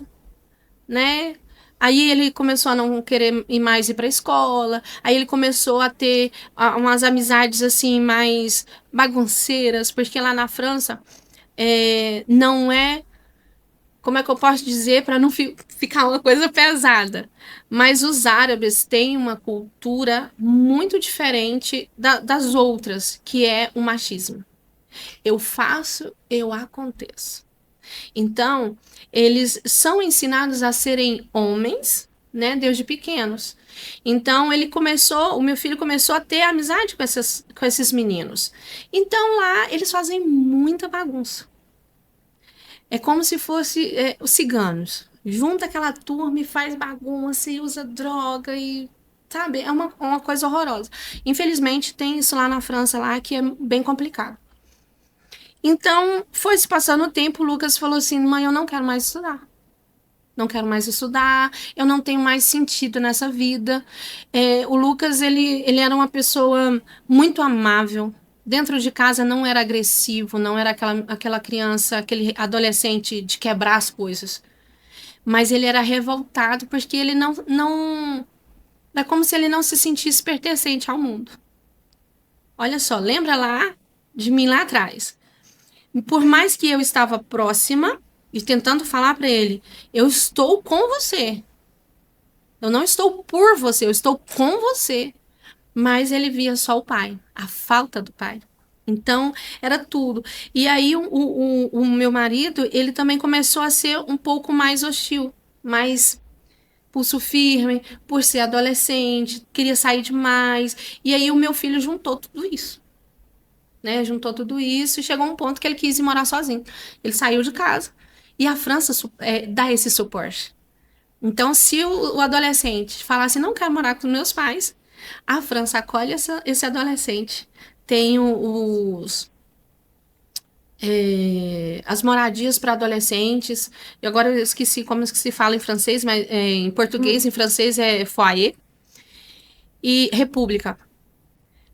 [SPEAKER 2] né? Aí ele começou a não querer ir para a escola. Aí ele começou a ter umas amizades assim mais bagunceiras, porque lá na França não é, como é que eu posso dizer para não ficar uma coisa pesada, mas os árabes têm uma cultura muito diferente das outras, que é o machismo. Eu faço, eu aconteço. Então, eles são ensinados a serem homens, né, desde pequenos. Então, o meu filho começou a ter amizade com esses meninos. Então, lá, eles fazem muita bagunça. É como se fosse os ciganos. Junta aquela turma e faz bagunça e usa droga e... Sabe? É uma coisa horrorosa. Infelizmente, tem isso lá na França, lá, que é bem complicado. Então, foi se passando o tempo, o Lucas falou assim, mãe, eu não quero mais estudar. Não quero mais estudar, eu não tenho mais sentido nessa vida. O Lucas, ele era uma pessoa muito amável. Dentro de casa não era agressivo, não era aquela criança, aquele adolescente de quebrar as coisas. Mas ele era revoltado porque ele não... É como se ele não se sentisse pertencente ao mundo. Olha só, lembra lá de mim lá atrás. Por mais que eu estava próxima e tentando falar para ele, eu estou com você. Eu não estou por você, eu estou com você. Mas ele via só o pai, a falta do pai. Então, era tudo. E aí, o meu marido, ele também começou a ser um pouco mais hostil, mais pulso firme, por ser adolescente, queria sair demais. E aí, o meu filho juntou tudo isso. Né, juntou tudo isso e chegou a um ponto que ele quis ir morar sozinho. Ele saiu de casa. E a França dá esse suporte. Então, se o adolescente falasse, não quero morar com meus pais, a França acolhe esse adolescente. Tem as moradias para adolescentes. E agora eu esqueci como se fala em francês, mas em português, em francês é foyer. E república.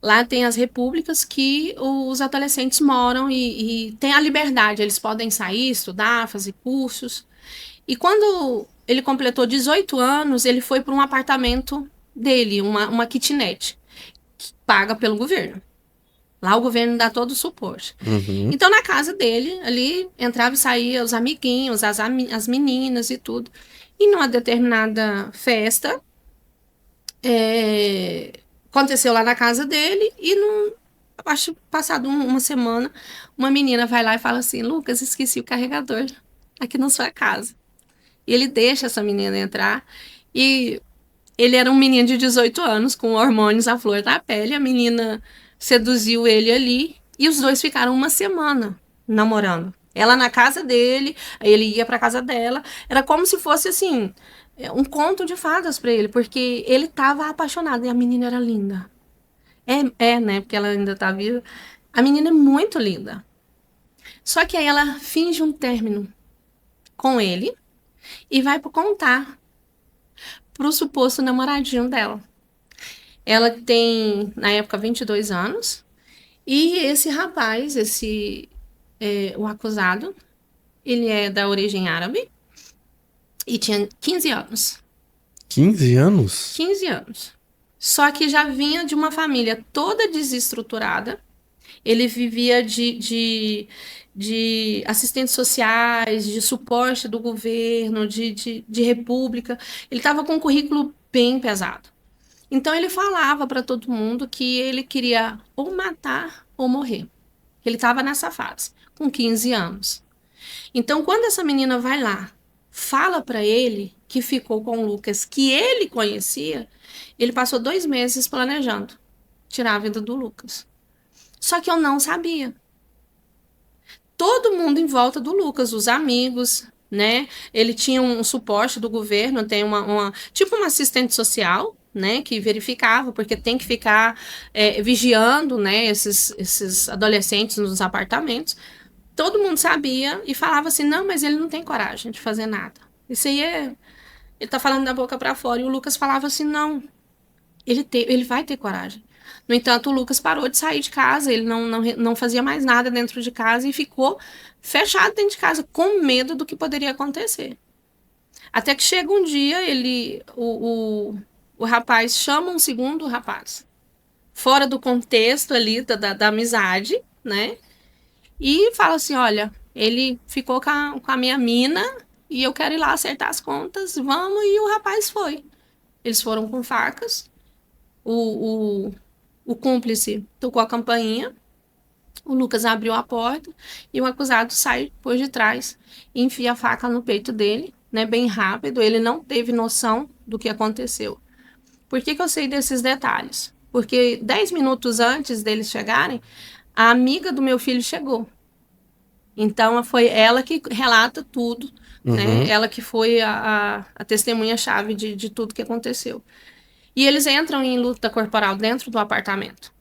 [SPEAKER 2] Lá tem as repúblicas que os adolescentes moram e têm a liberdade. Eles podem sair, estudar, fazer cursos. E quando ele completou 18 anos, ele foi para um apartamento dele, uma kitnet, que paga pelo governo. Lá o governo dá todo o suporte.
[SPEAKER 1] Uhum.
[SPEAKER 2] Então, na casa dele, ali, entrava e saía os amiguinhos, as meninas e tudo. E numa determinada festa... aconteceu lá na casa dele e acho passado uma semana, uma menina vai lá e fala assim, Lucas, esqueci o carregador aqui na sua casa. E ele deixa essa menina entrar e ele era um menino de 18 anos com hormônios à flor da pele, a menina seduziu ele ali e os dois ficaram uma semana namorando. Ela na casa dele, aí ele ia pra casa dela, era como se fosse assim... um conto de fadas para ele, porque ele estava apaixonado e a menina era linda. Né? Porque ela ainda tá viva. A menina é muito linda. Só que aí ela finge um término com ele e vai contar pro suposto namoradinho dela. Ela tem, na época, 22 anos. E esse rapaz, o acusado, ele é da origem árabe. E tinha 15 anos.
[SPEAKER 1] 15 anos?
[SPEAKER 2] 15 anos. Só que já vinha de uma família toda desestruturada. Ele vivia de assistentes sociais, de suporte do governo, de república. Ele estava com um currículo bem pesado. Então ele falava para todo mundo que ele queria ou matar ou morrer. Ele estava nessa fase, com 15 anos. Então quando essa menina vai lá, fala para ele que ficou com o Lucas, que ele conhecia, ele passou 2 meses planejando tirar a vida do Lucas. Só que eu não sabia. Todo mundo em volta do Lucas, os amigos, né? Ele tinha um suporte do governo, tem tipo uma assistente social, né? Que verificava, porque tem que ficar vigiando, né? Esses adolescentes nos apartamentos. Todo mundo sabia e falava assim, não, mas ele não tem coragem de fazer nada. Isso aí ele tá falando da boca para fora. E o Lucas falava assim, não, ele vai ter coragem. No entanto, o Lucas parou de sair de casa, ele não fazia mais nada dentro de casa e ficou fechado dentro de casa, com medo do que poderia acontecer. Até que chega um dia, o rapaz chama um segundo rapaz, fora do contexto ali da amizade, né? E fala assim, olha, ele ficou com a minha mina e eu quero ir lá acertar as contas, vamos, e o rapaz foi. Eles foram com facas, o cúmplice tocou a campainha, o Lucas abriu a porta e o acusado sai por detrás e enfia a faca no peito dele, né, bem rápido. Ele não teve noção do que aconteceu. Por que eu sei desses detalhes? Porque 10 minutos antes deles chegarem, a amiga do meu filho chegou. Então, foi ela que relata tudo, né? Ela que foi a testemunha-chave de tudo que aconteceu. E eles entram em luta corporal dentro do apartamento.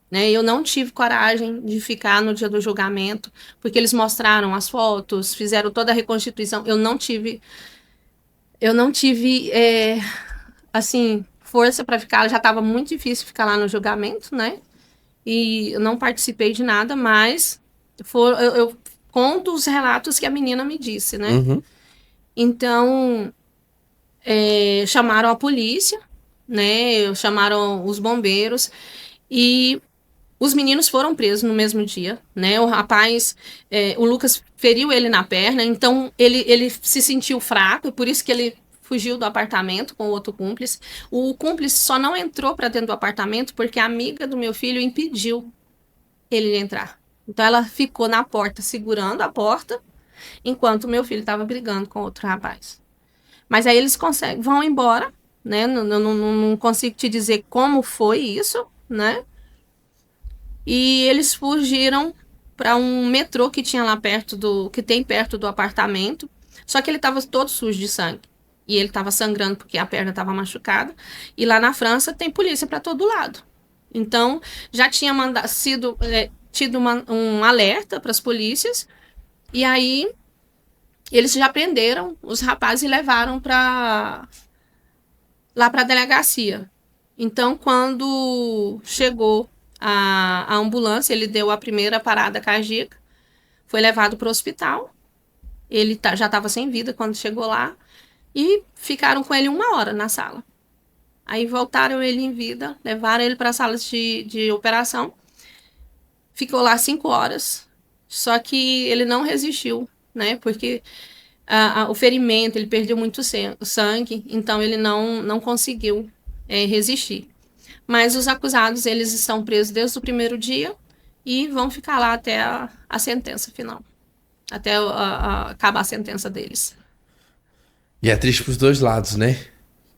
[SPEAKER 2] Né? Eu não tive coragem de ficar no dia do julgamento, porque eles mostraram as fotos, fizeram toda a reconstituição. Eu não tive assim, força para ficar. Já estava muito difícil ficar lá no julgamento, né? E eu não participei de nada, mas eu conto os relatos que a menina me disse, né? Então, chamaram a polícia, né? Chamaram os bombeiros e os meninos foram presos no mesmo dia, né? O rapaz, o Lucas feriu ele na perna, então ele se sentiu fraco, e por isso que ele fugiu do apartamento com o outro cúmplice. O cúmplice só não entrou para dentro do apartamento porque a amiga do meu filho impediu ele de entrar. Então ela ficou na porta, segurando a porta, enquanto o meu filho estava brigando com outro rapaz. Mas aí eles vão embora, né? Não consigo te dizer como foi isso, né? E eles fugiram para um metrô que tinha lá que tem perto do apartamento. Só que ele estava todo sujo de sangue. E ele estava sangrando porque a perna estava machucada. E lá na França tem polícia para todo lado. Então, já tinha tido um alerta para as polícias. E aí, eles já prenderam os rapazes e levaram lá para a delegacia. Então, quando chegou a ambulância, ele deu a primeira parada cardíaca, foi levado para o hospital. Ele já estava sem vida quando chegou lá. E ficaram com ele 1 hora na sala. Aí voltaram ele em vida, levaram ele para a sala de operação. Ficou lá 5 horas. Só que ele não resistiu, né? Porque o ferimento, ele perdeu muito sangue, então ele não conseguiu resistir. Mas os acusados, eles estão presos desde o primeiro dia e vão ficar lá até a sentença final. Até acabar a sentença deles.
[SPEAKER 1] E é triste pros dois lados, né?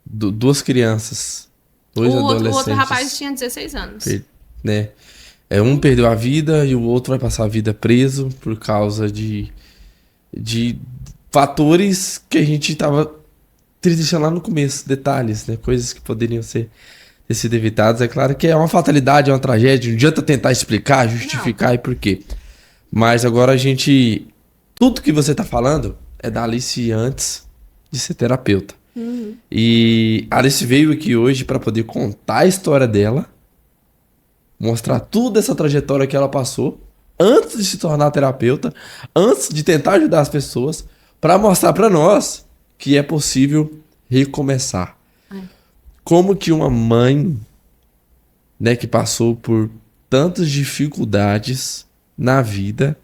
[SPEAKER 1] Duas crianças, dois adolescentes.
[SPEAKER 2] O outro rapaz tinha 16 anos.
[SPEAKER 1] Né? Um perdeu a vida e o outro vai passar a vida preso por causa de fatores que a gente tava deixando lá no começo, detalhes, né? Coisas que poderiam ter sido evitadas. É claro que é uma fatalidade, é uma tragédia, não adianta tentar explicar, justificar e por quê. Mas agora tudo que você tá falando é da Alice antes de ser terapeuta. E a Alice veio aqui hoje para poder contar a história dela, mostrar toda essa trajetória que ela passou antes de se tornar terapeuta, antes de tentar ajudar as pessoas, para mostrar para nós que é possível recomeçar. Como que uma mãe, né, que passou por tantas dificuldades na vida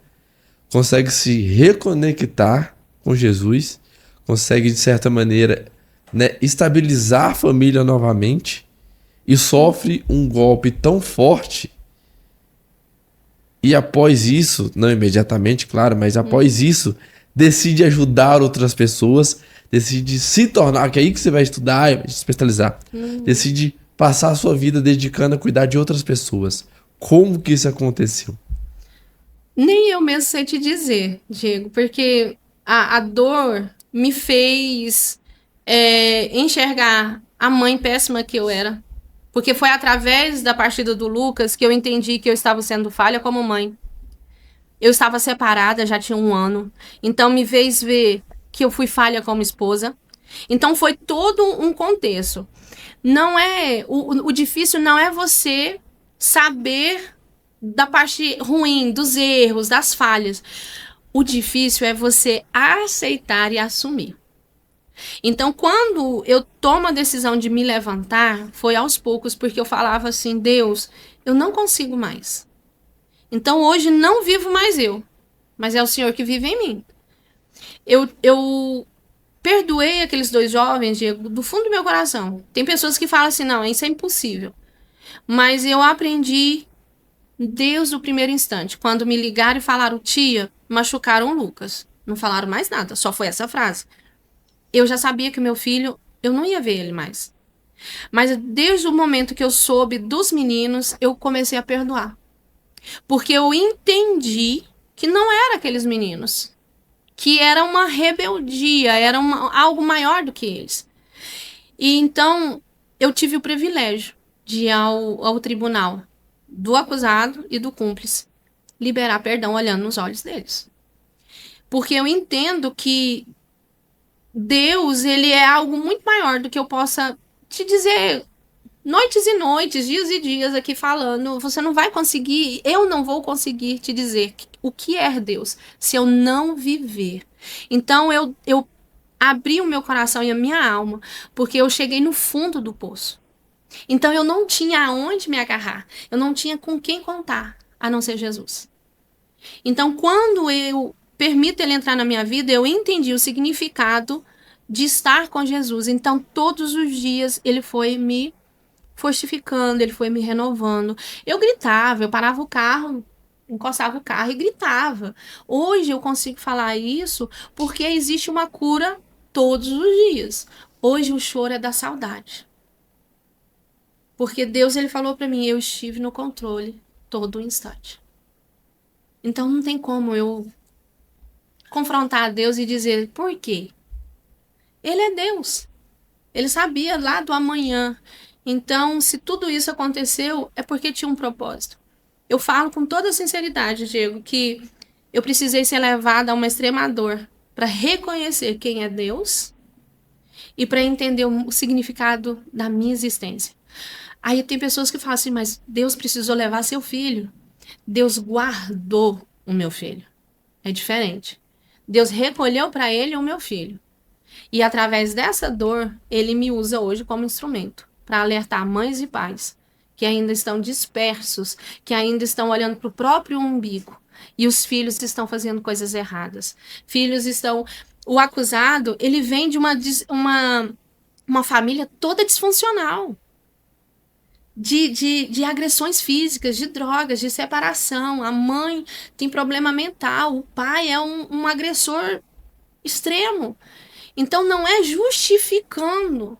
[SPEAKER 1] consegue se reconectar com Jesus, consegue, de certa maneira, né, estabilizar a família novamente e sofre um golpe tão forte e após isso, não imediatamente, claro, mas após isso, decide ajudar outras pessoas, decide se tornar, que é aí que você vai estudar, vai se especializar, decide passar a sua vida dedicando a cuidar de outras pessoas. Como que isso aconteceu?
[SPEAKER 2] Nem eu mesmo sei te dizer, Diego, porque a dor me fez enxergar a mãe péssima que eu era. Porque foi através da partida do Lucas que eu entendi que eu estava sendo falha como mãe. Eu estava separada, já tinha 1 ano. Então me fez ver que eu fui falha como esposa. Então foi todo um contexto. Não é o difícil não é você saber da parte ruim, dos erros, das falhas. O difícil é você aceitar e assumir. Então, quando eu tomo a decisão de me levantar, foi aos poucos, porque eu falava assim: Deus, eu não consigo mais. Então, hoje não vivo mais eu, mas é o Senhor que vive em mim. Eu perdoei aqueles 2 jovens, Diego, do fundo do meu coração. Tem pessoas que falam assim: não, isso é impossível. Mas eu aprendi desde o primeiro instante. Quando me ligaram e falaram: tia, machucaram o Lucas. Não falaram mais nada, só foi essa frase. Eu já sabia que o meu filho, eu não ia ver ele mais. Mas desde o momento que eu soube dos meninos, eu comecei a perdoar. Porque eu entendi que não era aqueles meninos. Que era uma rebeldia, era algo maior do que eles. E então, eu tive o privilégio de ir ao tribunal do acusado e do cúmplice liberar perdão olhando nos olhos deles. Porque eu entendo que Deus, ele é algo muito maior do que eu possa te dizer noites e noites, dias e dias aqui falando. Você não vai conseguir, eu não vou conseguir te dizer o que é Deus se eu não viver. Então eu abri o meu coração e a minha alma, porque eu cheguei no fundo do poço. Então eu não tinha aonde me agarrar, eu não tinha com quem contar, a não ser Jesus. Então quando eu permito ele entrar na minha vida, eu entendi o significado de estar com Jesus. Então todos os dias ele foi me fortificando, ele foi me renovando. Eu gritava, eu parava o carro, encostava o carro e gritava. Hoje eu consigo falar isso porque existe uma cura todos os dias. Hoje o choro é da saudade. Porque Deus, ele falou para mim: eu estive no controle todo o instante. Então não tem como eu confrontar Deus e dizer por quê. Ele é Deus. Ele sabia lá do amanhã. Então, se tudo isso aconteceu, é porque tinha um propósito. Eu falo com toda sinceridade, Diego, que eu precisei ser levada a uma extrema dor para reconhecer quem é Deus e para entender o significado da minha existência. Aí tem pessoas que falam assim: mas Deus precisou levar seu filho. Deus guardou o meu filho. É diferente. Deus recolheu para ele o meu filho. E através dessa dor, ele me usa hoje como instrumento para alertar mães e pais que ainda estão dispersos, que ainda estão olhando para o próprio umbigo. E os filhos estão fazendo coisas erradas. Filhos estão... O acusado, ele vem de uma família toda disfuncional. De agressões físicas, de drogas, de separação. A mãe tem problema mental. O pai é um agressor extremo. Então não é justificando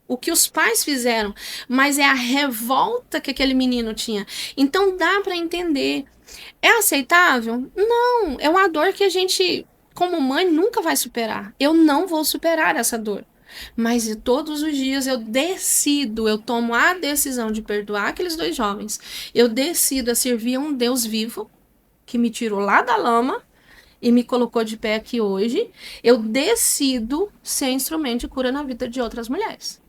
[SPEAKER 2] o que os pais fizeram, mas é a revolta que aquele menino tinha. Então dá para entender. É aceitável? Não. É uma dor que a gente, como mãe, nunca vai superar. Eu não vou superar essa dor. Mas todos os dias eu tomo a decisão de perdoar aqueles 2 jovens. Eu decido a servir a um Deus vivo, que me tirou lá da lama e me colocou de pé aqui hoje. Eu decido ser instrumento de cura na vida de outras mulheres.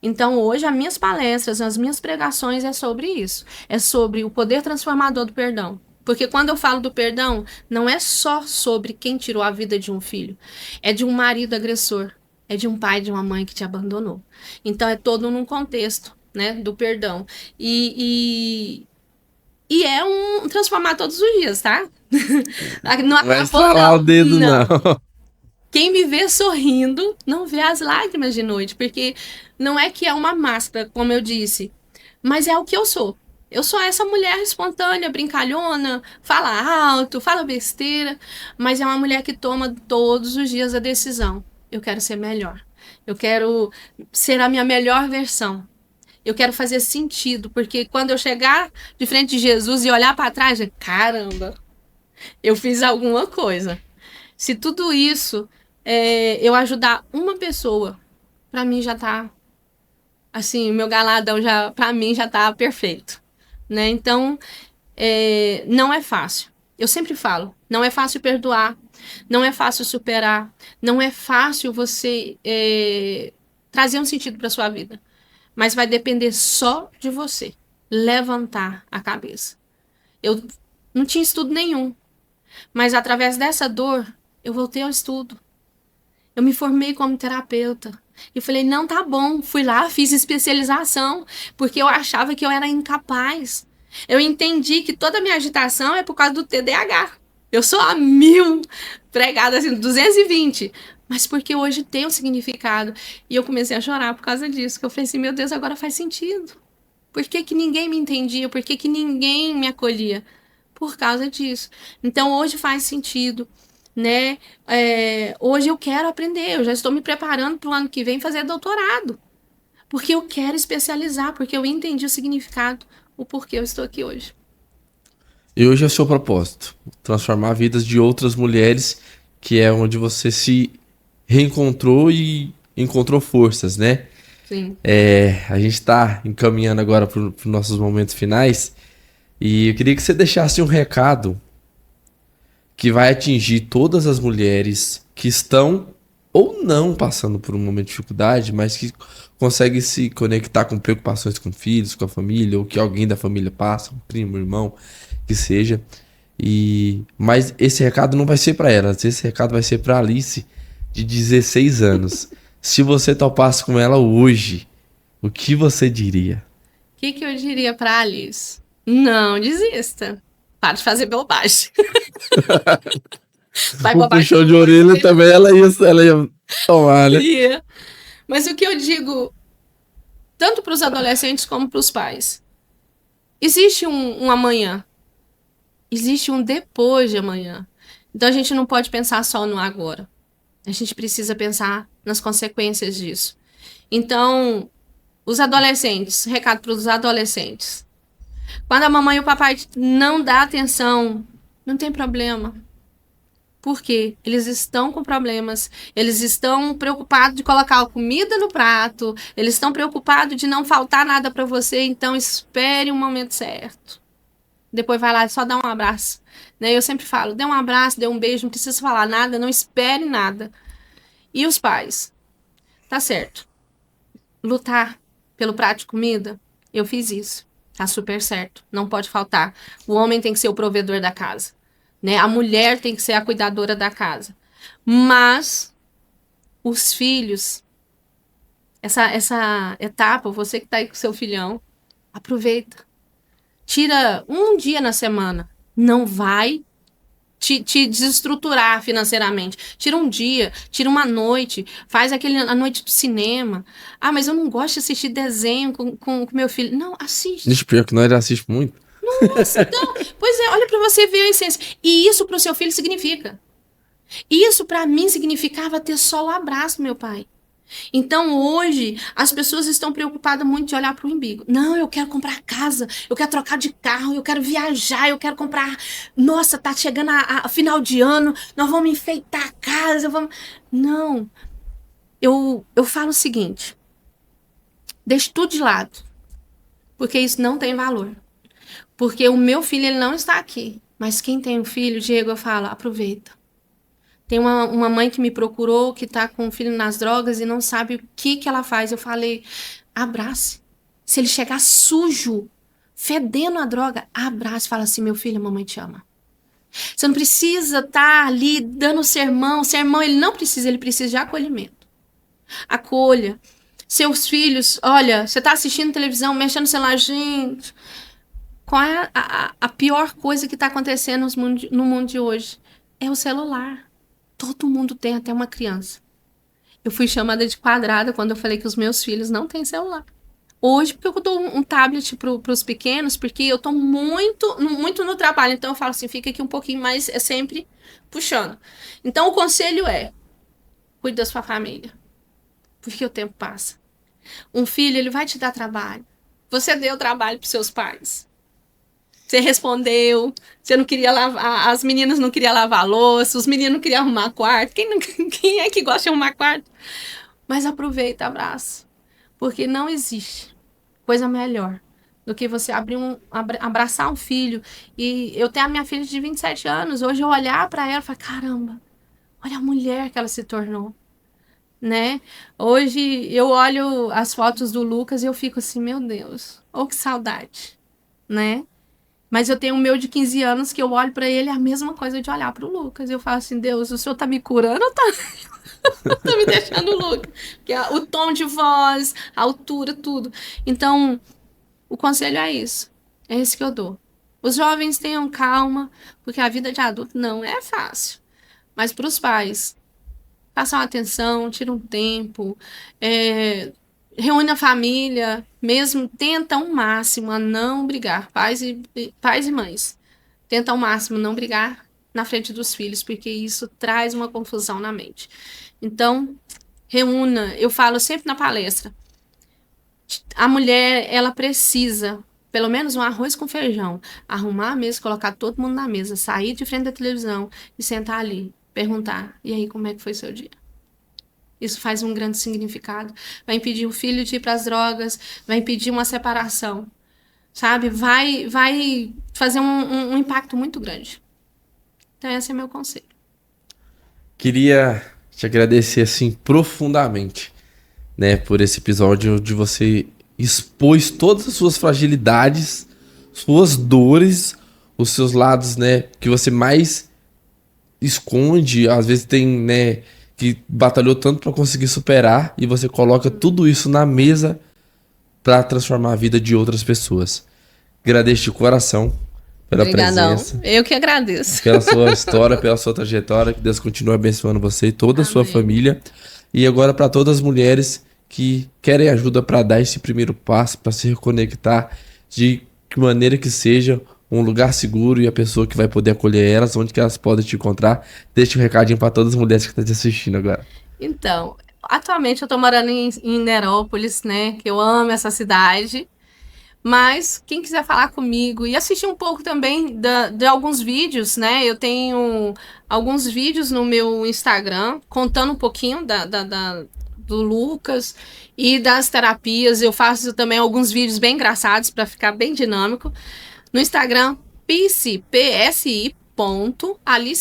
[SPEAKER 2] Então hoje as minhas palestras, as minhas pregações é sobre isso. É sobre o poder transformador do perdão. Porque quando eu falo do perdão, não é só sobre quem tirou a vida de um filho. É de um marido agressor. É de um pai, de uma mãe que te abandonou. Então é todo num contexto, né, do perdão. E é um transformar todos os dias, tá?
[SPEAKER 1] Não vai falar o dedo, não.
[SPEAKER 2] Quem me vê sorrindo não vê as lágrimas de noite, porque não é que é uma máscara, como eu disse, mas é o que eu sou. Eu sou essa mulher espontânea, brincalhona, fala alto, fala besteira, mas é uma mulher que toma todos os dias a decisão. Eu quero ser melhor. Eu quero ser a minha melhor versão. Eu quero fazer sentido, porque quando eu chegar de frente de Jesus e olhar para trás, caramba, eu fiz alguma coisa. Se tudo isso eu ajudar uma pessoa, para mim já tá assim, meu galadão já para mim já tá perfeito, né? Então, não é fácil. Eu sempre falo, não é fácil perdoar, não é fácil superar, não é fácil você trazer um sentido para sua vida. Mas vai depender só de você levantar a cabeça. Eu não tinha estudo nenhum, mas através dessa dor, eu voltei ao estudo. Eu me formei como terapeuta. E falei, não, tá bom. Fui lá, fiz especialização, porque eu achava que eu era incapaz. Eu entendi que toda a minha agitação é por causa do TDAH. Eu sou a 1000, pregada assim, 220. Mas porque hoje tem um significado. E eu comecei a chorar por causa disso. Que eu falei assim, meu Deus, agora faz sentido. Por que que ninguém me entendia? Por que que ninguém me acolhia? Por causa disso. Então, hoje faz sentido, né? Hoje eu quero aprender. Eu já estou me preparando para o ano que vem fazer doutorado. Porque eu quero especializar. Porque eu entendi o significado, o porquê eu estou aqui hoje.
[SPEAKER 1] E hoje é o seu propósito, transformar vidas de outras mulheres, que é onde você se reencontrou e encontrou forças, né?
[SPEAKER 2] Sim.
[SPEAKER 1] A gente está encaminhando agora para os nossos momentos finais, e eu queria que você deixasse um recado que vai atingir todas as mulheres que estão ou não passando por um momento de dificuldade, mas que conseguem se conectar com preocupações com filhos, com a família, ou que alguém da família passa, um primo, um irmão, que seja. Mas esse recado não vai ser para elas, esse recado vai ser para Alice, de 16 anos. Se você topasse com ela hoje, o que você diria?
[SPEAKER 2] O que eu diria para Alice? Não desista. Para de fazer bobagem. Vai
[SPEAKER 1] Um puxão de orelha também, ela ia tomar, né?
[SPEAKER 2] Mas o que eu digo, tanto para os adolescentes como para os pais, existe um amanhã. Existe um depois de amanhã. Então a gente não pode pensar só no agora. A gente precisa pensar nas consequências disso. Então, os adolescentes, recado para os adolescentes. Quando a mamãe e o papai não dão atenção, não tem problema. Por quê? Eles estão com problemas, eles estão preocupados de colocar a comida no prato, eles estão preocupados de não faltar nada para você, então espere o momento certo. Depois vai lá e só dá um abraço. Né? Eu sempre falo, dê um abraço, dê um beijo, não precisa falar nada, não espere nada. E os pais? Tá certo. Lutar pelo prato de comida, eu fiz isso. Tá super certo, não pode faltar. O homem tem que ser o provedor da casa. Né? A mulher tem que ser a cuidadora da casa. Mas os filhos, essa etapa, você que tá aí com seu filhão, aproveita. Tira um dia na semana. Não vai te desestruturar financeiramente. Tira um dia, tira uma noite, faz a noite do cinema. Ah, mas eu não gosto de assistir desenho com meu filho. Não, assiste.
[SPEAKER 1] Deixa pior que nós assiste muito.
[SPEAKER 2] Nossa, então, pois é, olha para você ver a essência. E isso para o seu filho significa. Isso para mim significava ter só o abraço do meu pai. Então hoje as pessoas estão preocupadas muito de olhar para o umbigo. Não, eu quero comprar casa, eu quero trocar de carro, eu quero viajar, eu quero comprar. Nossa, tá chegando a final de ano, nós vamos enfeitar a casa, vamos. Não, eu falo o seguinte: deixe tudo de lado, porque isso não tem valor. Porque o meu filho, ele não está aqui. Mas quem tem um filho, Diego, eu falo, aproveita. Tem uma mãe que me procurou, que está com o filho nas drogas e não sabe o que ela faz. Eu falei, abrace. Se ele chegar sujo, fedendo a droga, abrace. Fala assim, meu filho, a mamãe te ama. Você não precisa estar ali dando sermão. Sermão ele não precisa, ele precisa de acolhimento. Acolha. Seus filhos, olha, você está assistindo televisão, mexendo no celular, gente... Qual é a pior coisa que está acontecendo no mundo de hoje? É o celular. Todo mundo tem, até uma criança. Eu fui chamada de quadrada quando eu falei que os meus filhos não têm celular. Hoje, porque eu dou um tablet para os pequenos, porque eu estou muito no trabalho. Então, eu falo assim, fica aqui um pouquinho mais, é sempre puxando. Então, o conselho é, cuide da sua família. Porque o tempo passa. Um filho, ele vai te dar trabalho. Você deu trabalho para seus pais. Você respondeu, você não queria lavar, as meninas não queriam lavar a louça, os meninos não queriam arrumar quarto. Quem é que gosta de arrumar quarto? Mas aproveita, abraça. Porque não existe coisa melhor do que você abraçar um filho. E eu tenho a minha filha de 27 anos, hoje eu olhar para ela e falar, caramba, olha a mulher que ela se tornou. Né? Hoje eu olho as fotos do Lucas e eu fico assim, meu Deus, oh, que saudade, né? Mas eu tenho o meu de 15 anos que eu olho pra ele, é a mesma coisa de olhar pro Lucas. Eu falo assim, Deus, o senhor tá me curando ou tá me deixando louca? Porque o tom de voz, a altura, tudo. Então, o conselho é isso. É esse que eu dou. Os jovens tenham calma, porque a vida de adulto não é fácil. Mas pros pais, façam atenção, tira um tempo, reúne a família, mesmo, tenta ao máximo a não brigar, pais e mães, tenta ao máximo não brigar na frente dos filhos, porque isso traz uma confusão na mente. Então, reúna, eu falo sempre na palestra, a mulher, ela precisa, pelo menos um arroz com feijão, arrumar a mesa, colocar todo mundo na mesa, sair de frente da televisão e sentar ali, perguntar, e aí, como é que foi seu dia? Isso faz um grande significado. Vai impedir o filho de ir para as drogas, vai impedir uma separação, sabe? Vai fazer um impacto muito grande. Então, esse é meu conselho.
[SPEAKER 1] Queria te agradecer, assim, profundamente, né, por esse episódio onde você expôs todas as suas fragilidades, suas dores, os seus lados, né, que você mais esconde, às vezes tem, né, que batalhou tanto para conseguir superar, e você coloca tudo isso na mesa para transformar a vida de outras pessoas. Agradeço de coração pela presença.
[SPEAKER 2] Eu que agradeço.
[SPEAKER 1] Pela sua história, pela sua trajetória, que Deus continue abençoando você e toda a sua família. E agora para todas as mulheres que querem ajuda para dar esse primeiro passo, para se reconectar, de que maneira que seja, um lugar seguro e a pessoa que vai poder acolher elas, onde que elas podem te encontrar. Deixa um recadinho para todas as mulheres que estão te assistindo agora.
[SPEAKER 2] Então, atualmente eu tô morando em Nerópolis, né, que eu amo essa cidade, mas quem quiser falar comigo e assistir um pouco também de alguns vídeos, né, eu tenho alguns vídeos no meu Instagram, contando um pouquinho do Lucas e das terapias. Eu faço também alguns vídeos bem engraçados para ficar bem dinâmico. No Instagram, psi.alice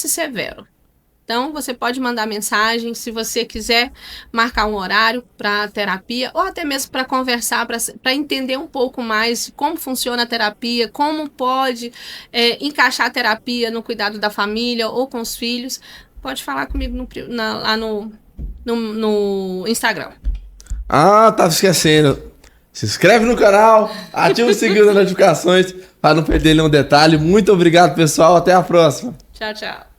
[SPEAKER 2] Severo. Então, você pode mandar mensagem se você quiser marcar um horário para terapia ou até mesmo para conversar, para entender um pouco mais como funciona a terapia, como pode encaixar a terapia no cuidado da família ou com os filhos. Pode falar comigo lá no Instagram.
[SPEAKER 1] Ah, tava esquecendo. Se inscreve no canal, ativa o sininho das notificações para não perder nenhum detalhe. Muito obrigado, pessoal. Até a próxima.
[SPEAKER 2] Tchau, tchau.